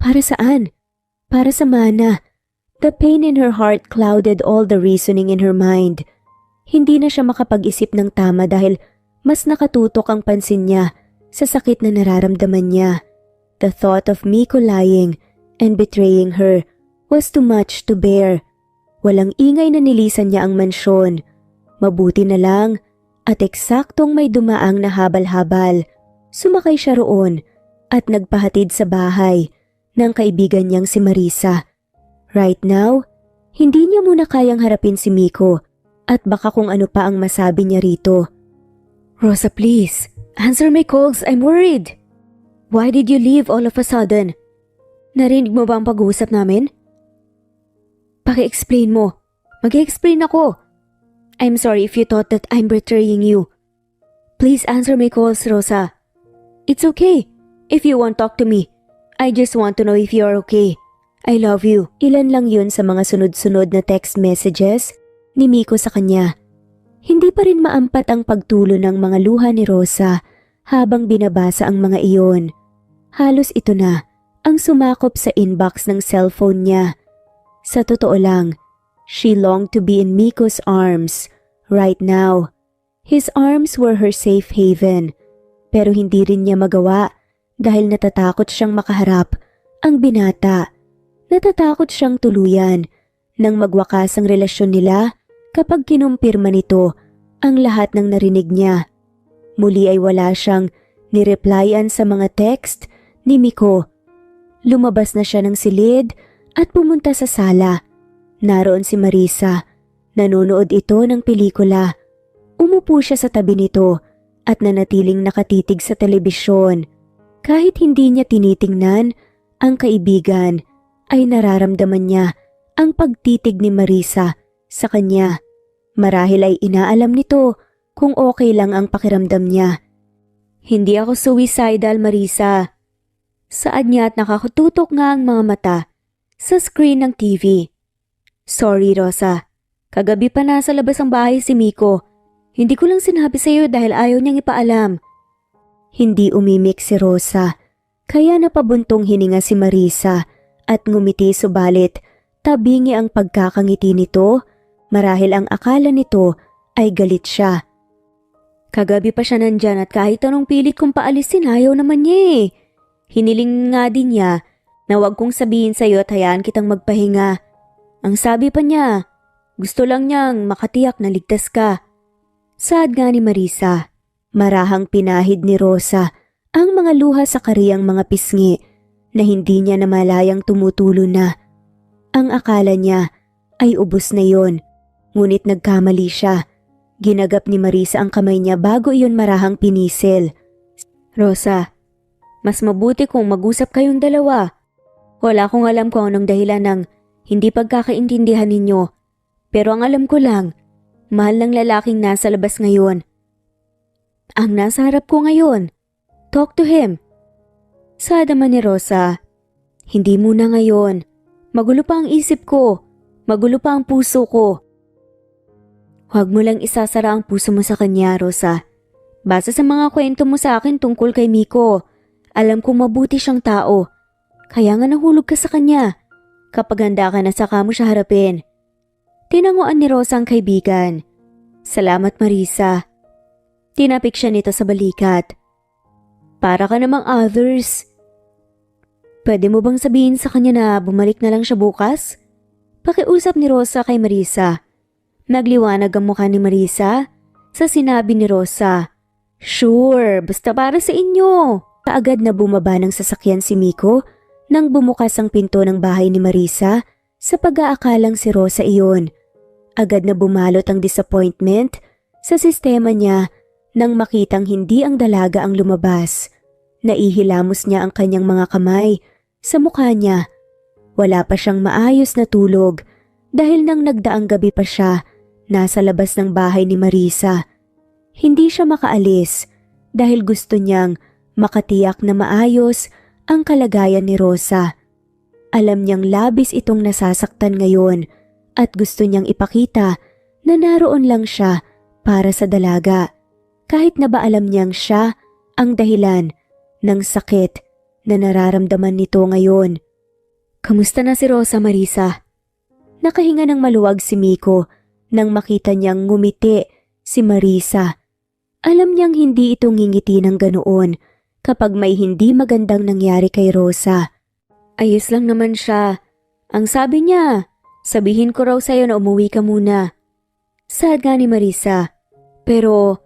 Para saan? Para sa mana. The pain in her heart clouded all the reasoning in her mind. Hindi na siya makapag-isip ng tama dahil mas nakatutok ang pansin niya sa sakit na nararamdaman niya. The thought of Miko lying and betraying her was too much to bear. Walang ingay na nilisan niya ang mansyon. Mabuti na lang at eksaktong may dumaang na habal-habal. Sumakay siya roon at nagpahatid sa bahay ng kaibigan niyang si Marisa. Right now, hindi niya muna kayang harapin si Miko at baka kung ano pa ang masabi niya rito. Rosa, please, answer my calls. I'm worried. Why did you leave all of a sudden? Narinig mo ba ang pag-uusap namin? Paki-explain mo. Mag-explain ako. I'm sorry if you thought that I'm betraying you. Please answer my calls, Rosa. It's okay if you won't talk to me. I just want to know if you're okay. I love you. Ilan lang yun sa mga sunod-sunod na text messages ni Miko sa kanya. Hindi pa rin maampat ang pagtulo ng mga luha ni Rosa habang binabasa ang mga iyon. Halos ito na ang sumakop sa inbox ng cellphone niya. Sa totoo lang, she longed to be in Miko's arms right now. His arms were her safe haven. Pero hindi rin niya magawa dahil natatakot siyang makaharap ang binata. Natatakot siyang tuluyan nang magwakas ang relasyon nila kapag kinumpirma nito ang lahat ng narinig niya. Muli ay wala siyang nireplyan sa mga text ni Miko. Lumabas na siya ng silid at pumunta sa sala. Naroon si Marisa. Nanonood ito ng pelikula. Umupo siya sa tabi nito at nanatiling nakatitig sa telebisyon. Kahit hindi niya tinitingnan ang kaibigan, ay nararamdaman niya ang pagtitig ni Marisa sa kanya. Marahil ay inaalam nito kung okay lang ang pakiramdam niya. Hindi ako suicidal, Marisa. Saad niya at nakatutok nga ang mga mata sa screen ng TV. Sorry, Rosa. Kagabi pa nasa labas ang bahay si Miko. Hindi ko lang sinabi sa iyo dahil ayaw niyang ipaalam. Hindi umimik si Rosa, kaya napabuntong hininga si Marisa at ngumiti subalit tabingi ang pagkakangiti nito. Marahil ang akala nito ay galit siya. Kagabi pa siya nandyan at kahit anong pilit kong paalisin ayaw naman niya eh. Hiniling nga din niya na wag kong sabihin sa iyo at hayaan kitang magpahinga. Ang sabi pa niya, gusto lang niyang makatiyak na ligtas ka. Saad nga ni Marisa. Marahang pinahid ni Rosa ang mga luha sa kariyang mga pisngi na hindi niya namalayang tumutulo na. Ang akala niya ay ubos na yon, ngunit nagkamali siya. Ginagap ni Marisa ang kamay niya bago iyon marahang pinisil. Rosa, mas mabuti kung mag-usap kayong dalawa. Wala akong alam kung anong dahilan ng hindi pagkakaintindihan ninyo. Pero ang alam ko lang, mahal ng lalaking nasa labas ngayon. Ang nasa harap ko ngayon. Talk to him. Saad naman ni Rosa, hindi muna ngayon. Magulo pa ang isip ko. Magulo pa ang puso ko. Huwag mo lang isasara ang puso mo sa kanya, Rosa. Base sa mga kwento mo sa akin tungkol kay Miko, alam kong mabuti siyang tao. Kaya nga nahulog ka sa kanya. Kapag handa ka na saka mo siya harapin. Tinanguan ni Rosa ang kaibigan. Salamat, Marisa. Tinapik siya nito sa balikat. Para ka namang others. Pwede mo bang sabihin sa kanya na bumalik na lang siya bukas? Pakiusap ni Rosa kay Marisa. Nagliwanag ang mukha ni Marisa sa sinabi ni Rosa. Sure, basta para sa inyo. Kaagad na bumaba ng sasakyan si Miko nang bumukas ang pinto ng bahay ni Marisa sa pag-aakalang si Rosa iyon. Agad na bumalot ang disappointment sa sistema niya nang makitang hindi ang dalaga ang lumabas. Naihilamos niya ang kanyang mga kamay sa mukha niya. Wala pa siyang maayos na tulog dahil nang nagdaang gabi pa siya nasa labas ng bahay ni Marisa. Hindi siya makaalis dahil gusto niyang makatiyak na maayos ang kalagayan ni Rosa. Alam niyang labis itong nasasaktan ngayon at gusto niyang ipakita na naroon lang siya para sa dalaga. Kahit na ba alam niyang siya ang dahilan ng sakit na nararamdaman nito ngayon. Kamusta na si Rosa, Marisa? Nakahinga ng maluwag si Miko nang makita niyang ngumiti si Marisa. Alam niyang hindi ito ngingiti ng ganoon kapag may hindi magandang nangyari kay Rosa. Ayos lang naman siya. Ang sabi niya, sabihin ko raw sa'yo na umuwi ka muna. Sad nga ni Marisa. Pero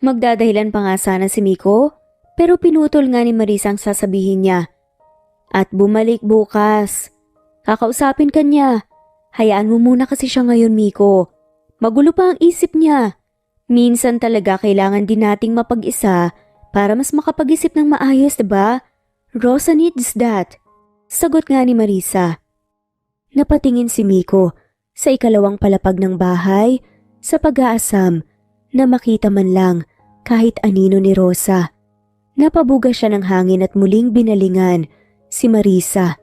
magdadahilan pa nga sana si Miko, pero pinutol nga ni Marisa ang sasabihin niya. At bumalik bukas. Kakausapin ka niya. Hayaan mo muna kasi siya ngayon, Miko. Magulo pa ang isip niya. Minsan talaga kailangan din nating mapag-isa para mas makapag-isip ng maayos, diba? Rosa needs that. Sagot nga ni Marisa. Napatingin si Miko sa ikalawang palapag ng bahay sa pag-aasam na makita man lang kahit anino ni Rosa. Napabuga siya ng hangin at muling binalingan si Marisa.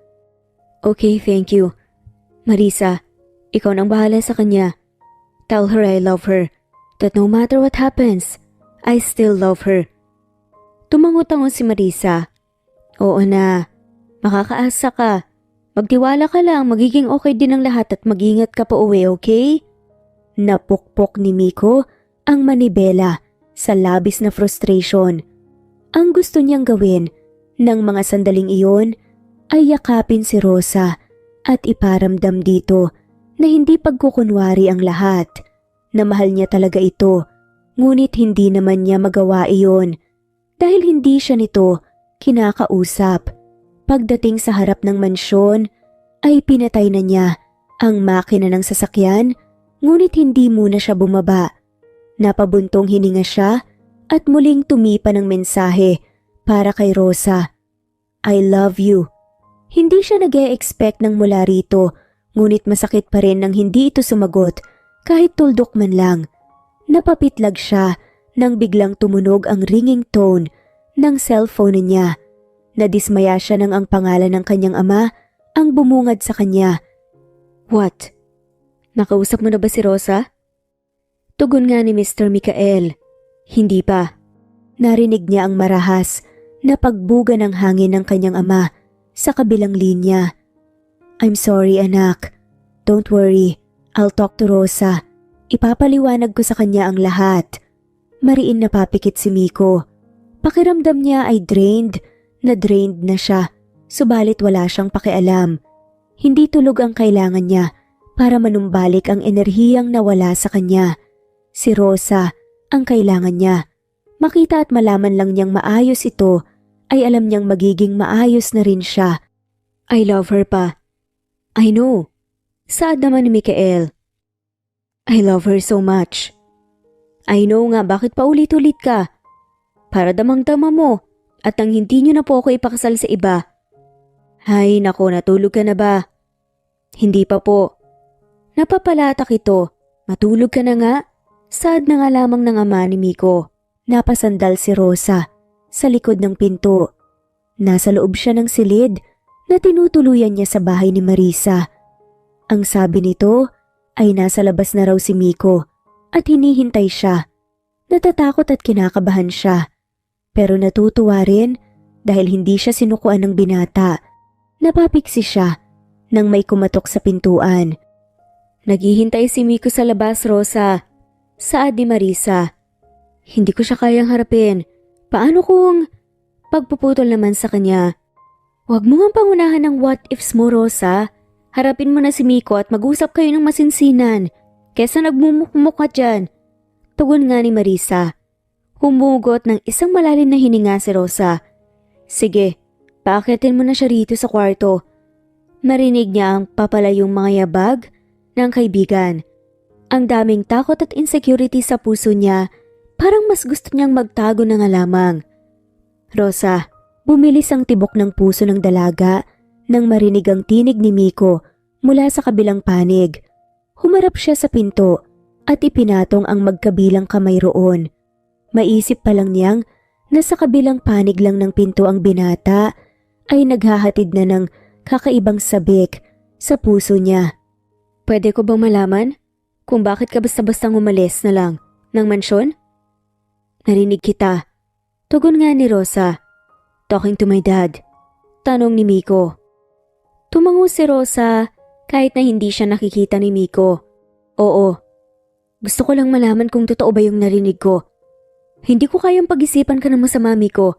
Okay, thank you. Marisa, ikaw nang bahala sa kanya. Tell her I love her. That no matter what happens, I still love her. Tumangot-tangon si Marisa. Oo na, makakaasa ka. Magtiwala ka lang, magiging okay din ang lahat at mag-ingat ka pa uwi, okay? Napukpok ni Miko ang manibela sa labis na frustration. Ang gusto niyang gawin ng mga sandaling iyon ay yakapin si Rosa at iparamdam dito na hindi pagkukunwari ang lahat, na mahal niya talaga ito, ngunit hindi naman niya magawa iyon dahil hindi siya nito kinakausap. Pagdating sa harap ng mansyon ay pinatay na niya ang makina ng sasakyan, ngunit hindi muna siya bumaba. Napabuntong hininga siya at muling tumipa ng mensahe para kay Rosa. I love you. Hindi siya nag-e-expect ng mula rito, ngunit masakit pa rin nang hindi ito sumagot kahit tuldok man lang. Napapitlag siya nang biglang tumunog ang ringing tone ng cellphone niya. Nadismaya siya nang ang pangalan ng kanyang ama ang bumungad sa kanya. What? Nakausap mo na ba si Rosa? Tugon nga ni Mr. Mikael. Hindi pa. Narinig niya ang marahas na pagbuga ng hangin ng kanyang ama sa kabilang linya. I'm sorry, anak. Don't worry. I'll talk to Rosa. Ipapaliwanag ko sa kanya ang lahat. Mariin na papikit si Miko. Pakiramdam niya ay drained na siya, subalit wala siyang pakialam. Hindi tulog ang kailangan niya para manumbalik ang enerhiyang nawala sa kanya. Si Rosa ang kailangan niya. Makita at malaman lang niyang maayos ito, ay alam niyang magiging maayos na rin siya. I love her pa. I know. Saad naman ni Mikael. I love her so much. I know nga, bakit paulit-ulit ka? Para damang-dama mo at nang hindi niyo na po ako ipakasal sa iba. Hay nako, natulog ka na ba? Hindi pa po. Napapalatak ito. Matulog ka na nga. Saad na nga lamang ng ama ni Miko. Napasandal si Rosa sa likod ng pinto. Nasa loob siya ng silid na tinutuluyan niya sa bahay ni Marisa. Ang sabi nito ay nasa labas na raw si Miko at hinihintay siya. Natatakot at kinakabahan siya. Pero natutuwa rin dahil hindi siya sinukuan ng binata. Napapiksi siya nang may kumatok sa pintuan. Naghihintay si Miko sa labas, Rosa. Saad ni Marisa. Hindi ko siya kayang harapin. Paano kung pagpuputol naman sa kanya? Huwag mo nga pangunahan ng what ifs mo, Rosa. Harapin mo na si Miko at mag-usap kayo ng masinsinan kesa nagmumukmuk ka dyan. Tugon nga ni Marisa. Humugot ng isang malalim na hininga si Rosa. Sige, paakitin mo na siya rito sa kwarto. Marinig niya ang papalayong mga yabag ng kaibigan. Ang daming takot at insecurity sa puso niya. Parang mas gusto niyang magtago na nga lamang. Rosa, bumilis ang tibok ng puso ng dalaga nang marinig ang tinig ni Miko mula sa kabilang panig. Humarap siya sa pinto at ipinatong ang magkabilang kamay roon. Maisip pa lang niyang nasa kabilang panig lang ng pinto ang binata ay naghahatid na ng kakaibang sabik sa puso niya. Pwede ko bang malaman kung bakit ka basta-bastang umalis na lang ng mansyon? Narinig kita. Tugon nga ni Rosa. Talking to my dad. Tanong ni Miko. Tumango si Rosa kahit na hindi siya nakikita ni Miko. Oo. Gusto ko lang malaman kung totoo ba yung narinig ko. Hindi ko kayang pag-isipan ka ng masama, Miko.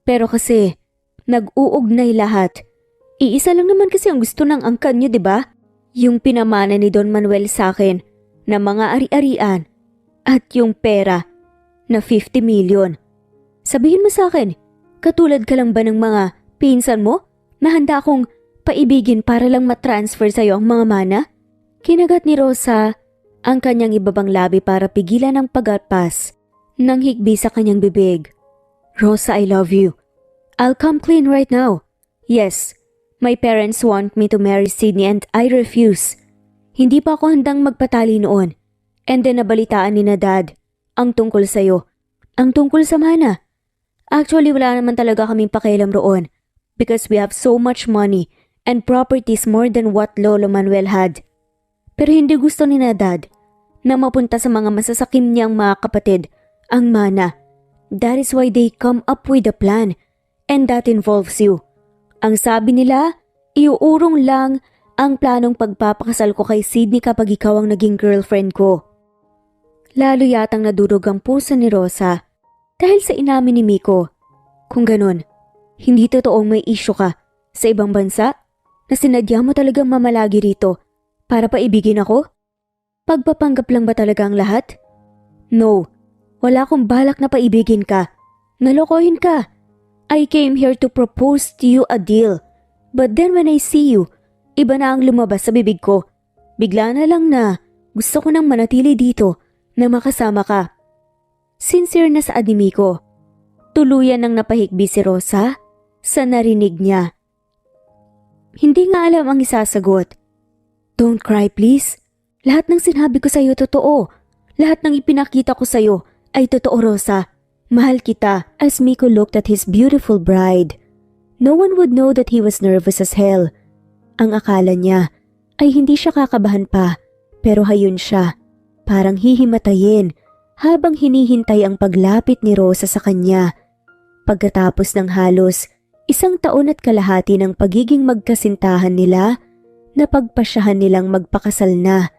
Pero kasi, nag-uugnay lahat. Iisa lang naman kasi ang gusto ng angkan niyo, di ba? Yung pinamana ni Don Manuel sa akin na mga ari-arian at yung pera na 50 million. Sabihin mo sa akin, katulad ka lang ba ng mga pinsan mo na handa akong paibigin para lang matransfer sa'yo ang mga mana? Kinagat ni Rosa ang kanyang ibabang labi para pigilan ang pag-atpas ng higbi sa kanyang bibig. Rosa, I love you. I'll come clean right now. Yes, my parents want me to marry Sydney and I refuse. Hindi pa ako handang magpatali noon. And then nabalitaan ni na Dad ang tungkol sa'yo. Ang tungkol sa mana. Actually, wala naman talaga kaming pakialam roon because we have so much money and properties more than what Lolo Manuel had. Pero hindi gusto ni na Dad na mapunta sa mga masasakim niyang mga kapatid ang mana. That is why they come up with a plan and that involves you. Ang sabi nila, iuurong lang ang planong pagpapakasal ko kay Sydney kapag ikaw ang naging girlfriend ko. Lalo yatang nadurog ang puso ni Rosa dahil sa inamin ni Miko. Kung ganun, hindi totoong may issue ka sa ibang bansa na sinadya mo talagang mamalagi rito para paibigin ako? Pagpapanggap lang ba talaga ang lahat? No, wala akong balak na paibigin ka. Nalokohin ka. I came here to propose to you a deal. But then when I see you, iba na ang lumabas sa bibig ko. Bigla na lang na gusto ko nang manatili dito na makasama ka. Sincere na sa adimi ko. Tuluyan nang napahigbi si Rosa sa narinig niya. Hindi nga alam ang isasagot. Don't cry please. Lahat ng sinabi ko sa'yo totoo. Lahat ng ipinakita ko sa'yo ay totoo, Rosa. Mahal kita. As Miko looked at his beautiful bride, no one would know that he was nervous as hell. Ang akala niya ay hindi siya kakabahan pa, pero hayun siya. Parang hihimatayin habang hinihintay ang paglapit ni Rosa sa kanya. Pagkatapos ng halos 1 taon at kalahati ng pagiging magkasintahan nila, napagpasyahan nilang magpakasal na.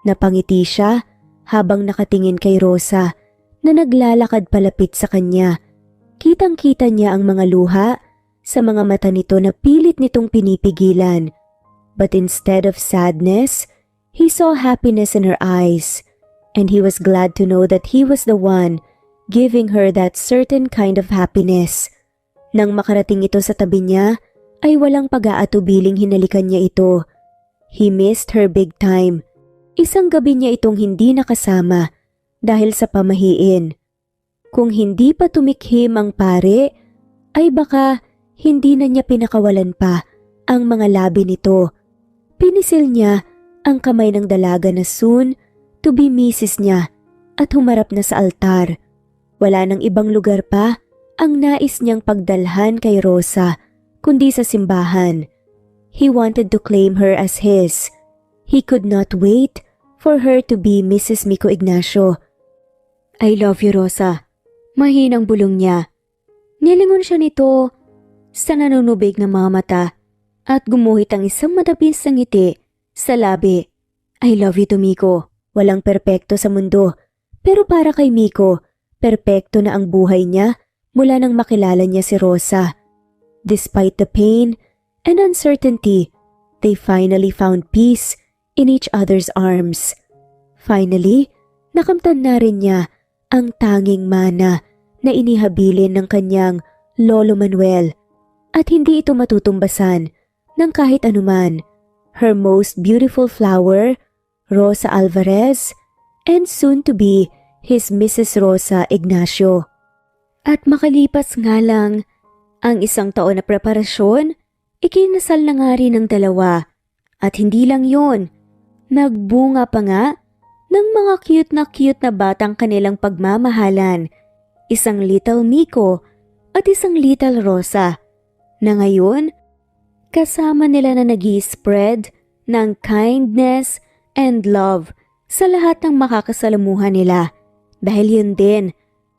Napangiti siya habang nakatingin kay Rosa na naglalakad palapit sa kanya. Kitang-kita niya ang mga luha sa mga mata nito na pilit nitong pinipigilan. But instead of sadness, he saw happiness in her eyes, and he was glad to know that he was the one giving her that certain kind of happiness. Nang makarating ito sa tabi niya, ay walang pag-aatubiling hinalikan niya ito. He missed her big time. Isang gabi niya itong hindi nakasama dahil sa pamahiin. Kung hindi pa tumikhim ang pare, ay baka hindi na niya pinakawalan pa ang mga labi nito. Pinisil niya ang kamay ng dalaga na soon to be misis niya at humarap na sa altar. Wala nang ibang lugar pa ang nais niyang pagdalhan kay Rosa kundi sa simbahan. He wanted to claim her as his. He could not wait for her to be Mrs. Miko Ignacio. I love you, Rosa. Mahinang bulong niya. Nilingon siya nito sa nanunubig na mga mata at gumuhit ang isang matapis na ngiti sa labi. I love you to Miko. Walang perpekto sa mundo, pero para kay Miko, perpekto na ang buhay niya mula nang makilala niya si Rosa. Despite the pain and uncertainty, they finally found peace in each other's arms. Finally, nakamtan na rin niya ang tanging mana na inihabilin ng kanyang Lolo Manuel at hindi ito matutumbasan ng kahit anuman. Her most beautiful flower, Rosa Alvarez, and soon to be his Mrs. Rosa Ignacio. At makalipas nga lang ang 1 taon na preparasyon, ikinasal na nga rin ng dalawa. At hindi lang yon, nagbunga pa nga ng mga cute na batang kanilang pagmamahalan, isang little Miko at isang little Rosa, na ngayon kasama nila na nag-i-spread ng kindness and love sa lahat ng makakasalamuhan nila. Dahil yun din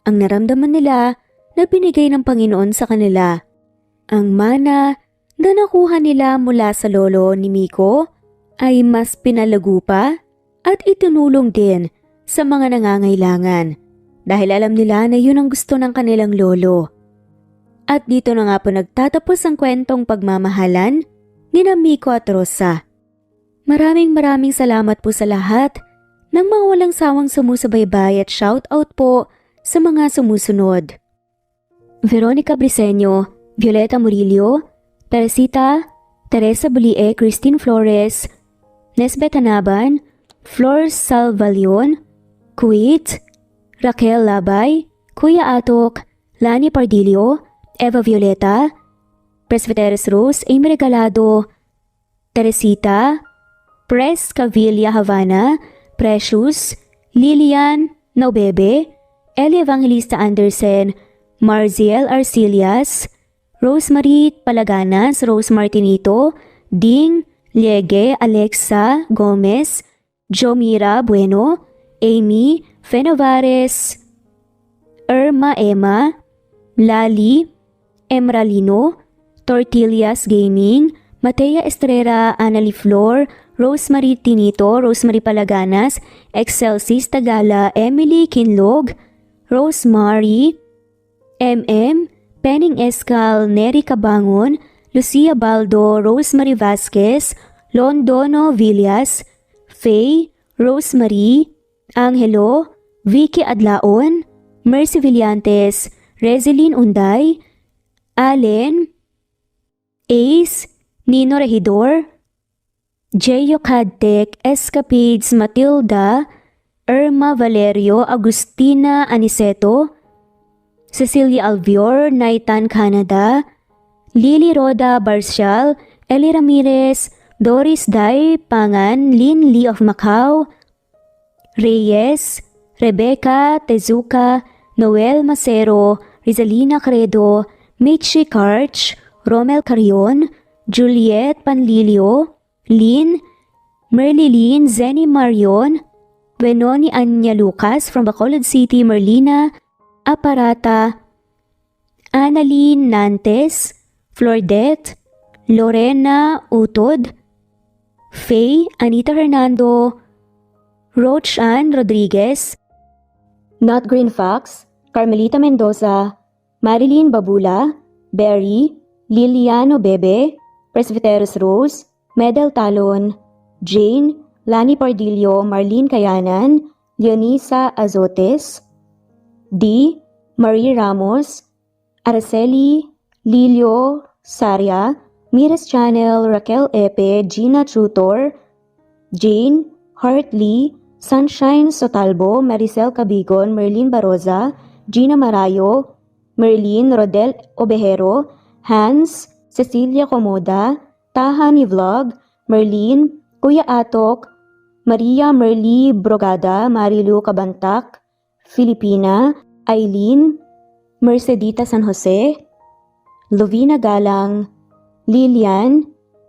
ang naramdaman nila na binigay ng Panginoon sa kanila. Ang mana na nakuha nila mula sa lolo ni Miko ay mas pinalago pa at itinulong din sa mga nangangailangan dahil alam nila na yun ang gusto ng kanilang lolo. At dito na nga po nagtatapos ang kwentong pagmamahalan ni Miko at Rosa. Maraming salamat po sa lahat ng mga walang sawang sumusubaybay at shoutout po sa mga sumusunod. Veronica Briseño, Violeta Murillo, Teresita, Teresa Bulie, Christine Flores, Nesbeth Hanaban, Flor Salvalion, Kuwait, Raquel Labay, Kuya Atok, Lani Pardillo, Eva Violeta, Presbyteros Rose, Amy Regalado, Teresita, Pres Cavilla Havana, Precious, Lilian Naubebe, Eli Evangelista Anderson, Marziel Arcilias, Rosemary Palaganas, Rose Martinito, Ding Liege, Alexa Gomez, Jomira Bueno, Amy Fenovares, Irma Emma, Lali Emralino, Tortillas Gaming, Matea Estrera, Annalie Flor, Rosemary Tinito, Rosemary Palaganas, Excelsis Tagala, Emily Kinlog, Rosemary, MM, Penning Escal, Neri Cabangon, Lucia Baldo, Rosemary Vasquez, Londono Villas, Faye, Rosemary, Angelo, Vicky Adlaon, Mercy Villantes, Rezeline Unday, Allen, Ace, Nino Regidor, Jeyo Cadtec, Escapades Matilda, Irma Valerio, Agustina Aniceto, Cecilia Alvior, Naitan Canada, Lily Roda Barcial, Eli Ramirez, Doris Day Pangan, Lynn Lee of Macau, Reyes, Rebecca Tezuka, Noel Macero, Rizalina Credo, Mitchie Karch, Romel Carion, Juliet Panlilio, Lynn, Merlilyn Zenny Marion, Benoni Anya Lucas from Bacolod City, Merlina Aparata, Annalyn Nantes, Flordette, Lorena Utod, Faye, Anita Hernando, Rochan Rodriguez, Not Green Fox, Carmelita Mendoza, Marilyn Babula, Berry, Liliano Bebe, Presbyteros Rose, Medel Talon, Jane, Lani Pardillo, Marlene Kayanan, Leonisa Azotes, D. Marie Ramos, Araceli, Lilio Saria, Miras Channel, Raquel Epe, Gina Tutor, Jane, Hartley, Sunshine Sotalbo, Maricel Cabigon, Merlin Baroza, Gina Marayo, Merlin Rodel Obejero, Hans, Cecilia Comoda, Tahani Vlog, Merlin, Kuya Atok, Maria Merly Brogada, Marilu Kabantak, Filipina, Aileen Mercedita San Jose, Lovina Galang, Lilian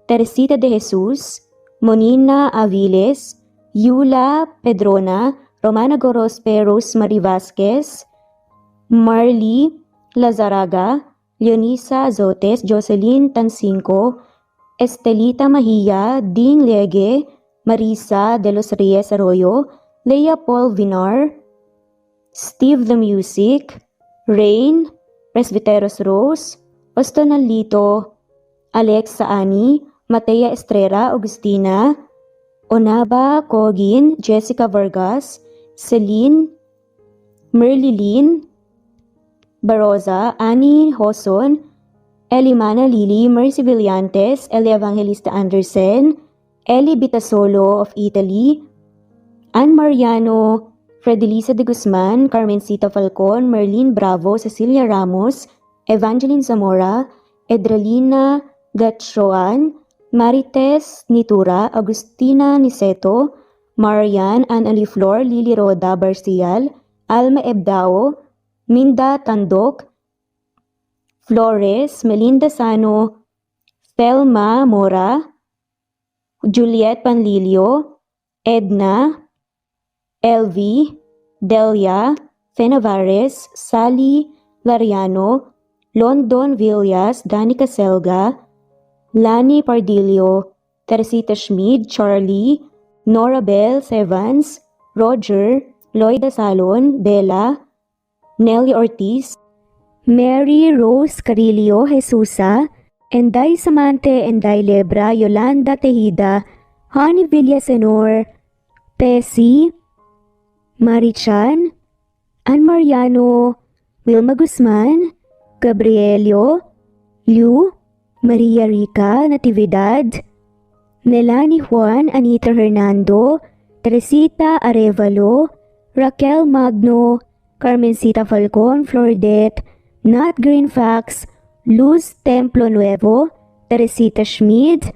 Teresita de Jesus, Monina Aviles, Yula Pedrona, Romana Gorospe, Rosemary Vasquez, Marley Lazaraga, Leonisa Azotes, Jocelyn Tancinco, Estelita Mahia, Ding Lege, Marisa de los Reyes Arroyo, Leia Paul Vinar, Steve the Music, Rain, Presbiteros Rose, Ostonalito, Alexa Ani, Matea Estrera Agustina, Onaba Cogin, Jessica Vargas, Celine, Merlilin Baroza, Annie Hoson, Elimana Lili, Mercy Villantes, Eli Evangelista Anderson, Eli Bitasolo of Italy, Ann Mariano, Fredelisa de Guzman, Carmencita Falcon, Merlin Bravo, Cecilia Ramos, Evangeline Zamora, Edralina Gatchoan, Marites Nitura, Agustina Niceto, Marian, Ann Aliflor, Lily Roda Barcial, Alma Ebdao, Minda Tandok, Flores, Melinda Sano, Thelma Mora, Juliet Panlilio, Edna, Elvie, Delia, Fenavares, Sally Lariano, London Villas, Danica Selga, Lani Pardillo, Teresita Schmid, Charlie, Nora Bell Evans, Roger, Lloyda Salon, Bella, Nelly Ortiz, Mary Rose Carillo Jesusa, Enday Samante, Enday Lebra, Yolanda Tejida, Honey Villasenor, Tessie, Marichan, Ann Mariano, Wilma Guzman, Gabrielio, Liu, Maria Rica Natividad, Melanie Juan, Anita Hernando, Teresita Arevalo, Raquel Magno, Carmencita Falcon, Flordet, Nat Greenfax, Luz Templo Nuevo, Teresita Schmid,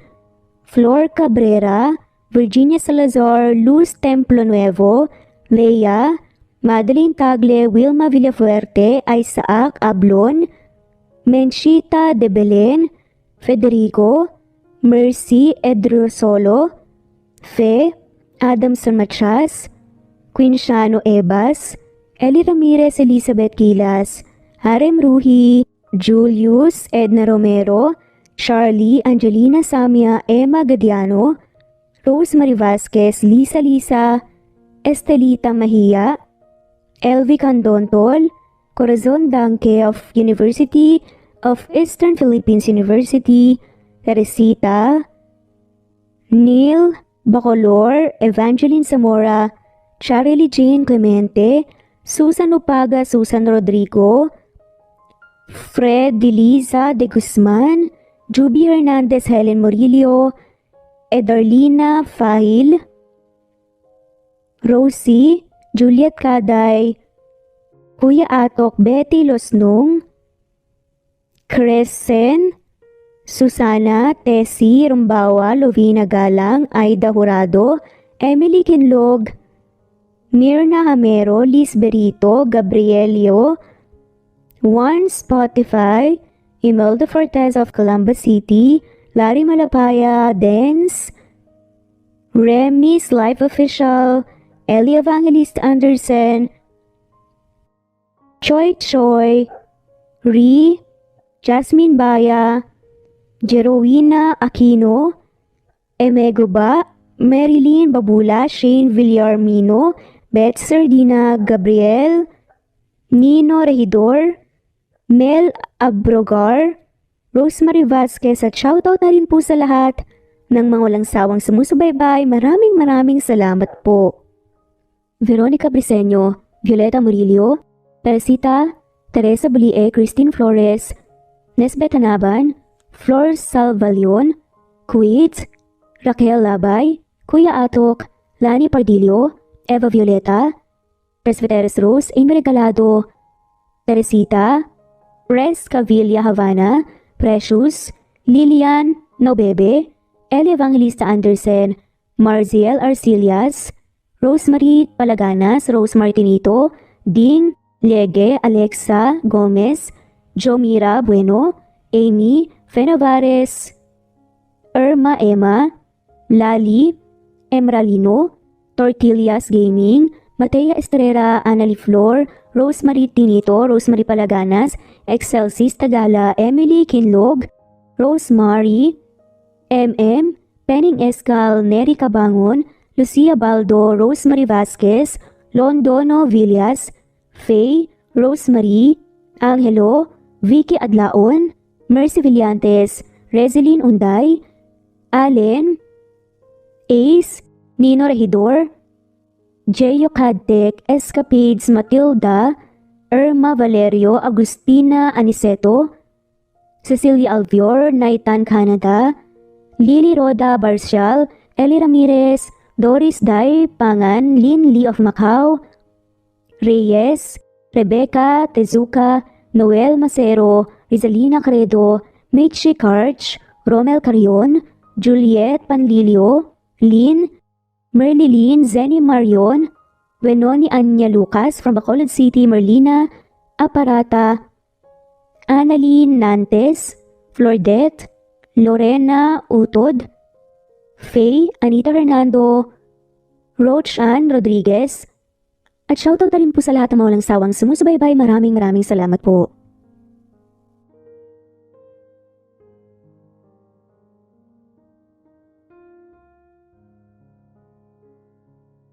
Flor Cabrera, Virginia Salazar, Luz Templo Nuevo, Leia, Madeline Tagle, Wilma Villafuerte, Isaac Ablon, Menchita de Belen, Federico, Mercy Edrosolo, Fe, Adamson Machas, Quinciano Ebas, Eli Ramirez Elizabeth Gilas, Harem Ruhi, Julius Edna Romero, Charlie Angelina Samia, Emma Gadiano, Rosemary Vasquez, Lisa, Estelita Mahia, Elvi Candontol, Corazon Danke of University of Eastern Philippines University, Teresita, Neil Bacolor, Evangeline Zamora, Charlie Jane Clemente, Susan Upaga, Susan Rodrigo, Fred Deliza de Guzman, Juby Hernandez, Helen Murillo, Edarlina Fahil, Rosie, Juliet Kaday, Kuya Atok, Betty Losnong, Crescen, Susana, Tessie Rumbawa, Lovina Galang, Aida Jurado, Emily Kinlog, Mirna Hamero, Liz Berito, Gabrielio, Juan Spotify, Imelda Fortes of Columbus City, Larry Malapaya, Dance, Remy's Life Official, Ellie Evangelist Anderson, Choi, Ri, Jasmine Baya, Jerowina Aquino, Emeguba, Marilyn Babula, Shane Villarmino, Beth Sardina, Gabriel, Nino Regidor, Mel Abrogar, Rosemary Vasquez at shoutout na rin po sa lahat ng mga walang sawang sumusubaybay. Maraming salamat po. Veronica Briseño, Violeta Murillo, Teresita, Teresa Bulie, Christine Flores, Nesbeth Hanaban, Flor Salvalion, Kuwait, Raquel Labay, Kuya Atok, Lani Pardillo, Eva Violeta, Presbiteros Rose, Amy Regalado, Teresita, Res Cavilla Havana, Precious, Lilian Nobebe, Eli Evangelista Anderson, Marziel Arcilias, Rosemary Palaganas, Rose Martinito, Ding Lege Alexa Gomez, Jomira Bueno, Amy Fenavares, Irma Emma, Lali Emralino, Tortillas Gaming, Matea Estrera, Annalie Flor, Rosemary Tinito, Rosemary Palaganas, Excelsis Tagala, Emily Kinlog, Rosemary, MM, Penning Escal, Neri Cabangon, Lucia Baldo, Rosemary Vasquez, Londono Villas, Faye, Rosemary, Angelo, Vicky Adlaon, Mercy Villantes, Rezeline Unday, Allen, Ace, Nino Regidor, Jeyo Cadtec, Escapades Matilda, Irma Valerio, Agustina Aniceto, Cecilia Alvior, Naitan Canada, Lily Roda Barcial, Eli Ramirez, Doris Day Pangan, Lynn Lee of Macau, Reyes, Rebecca Tezuka, Noel Macero, Rizalina Credo, Mitchie Karch, Romel Carion, Juliet Panlilio, Lynn, Merlilyn Zenny Marion, Wenoni Anya Lucas from Bacolod City, Merlina Aparata, Annalyn Nantes, Flordette, Lorena Utod, Faye, Anita Fernando, Roach Ann Rodriguez, at shoutout na rin po sa lahat ng mga walang sawang sumusubaybay. Maraming salamat po.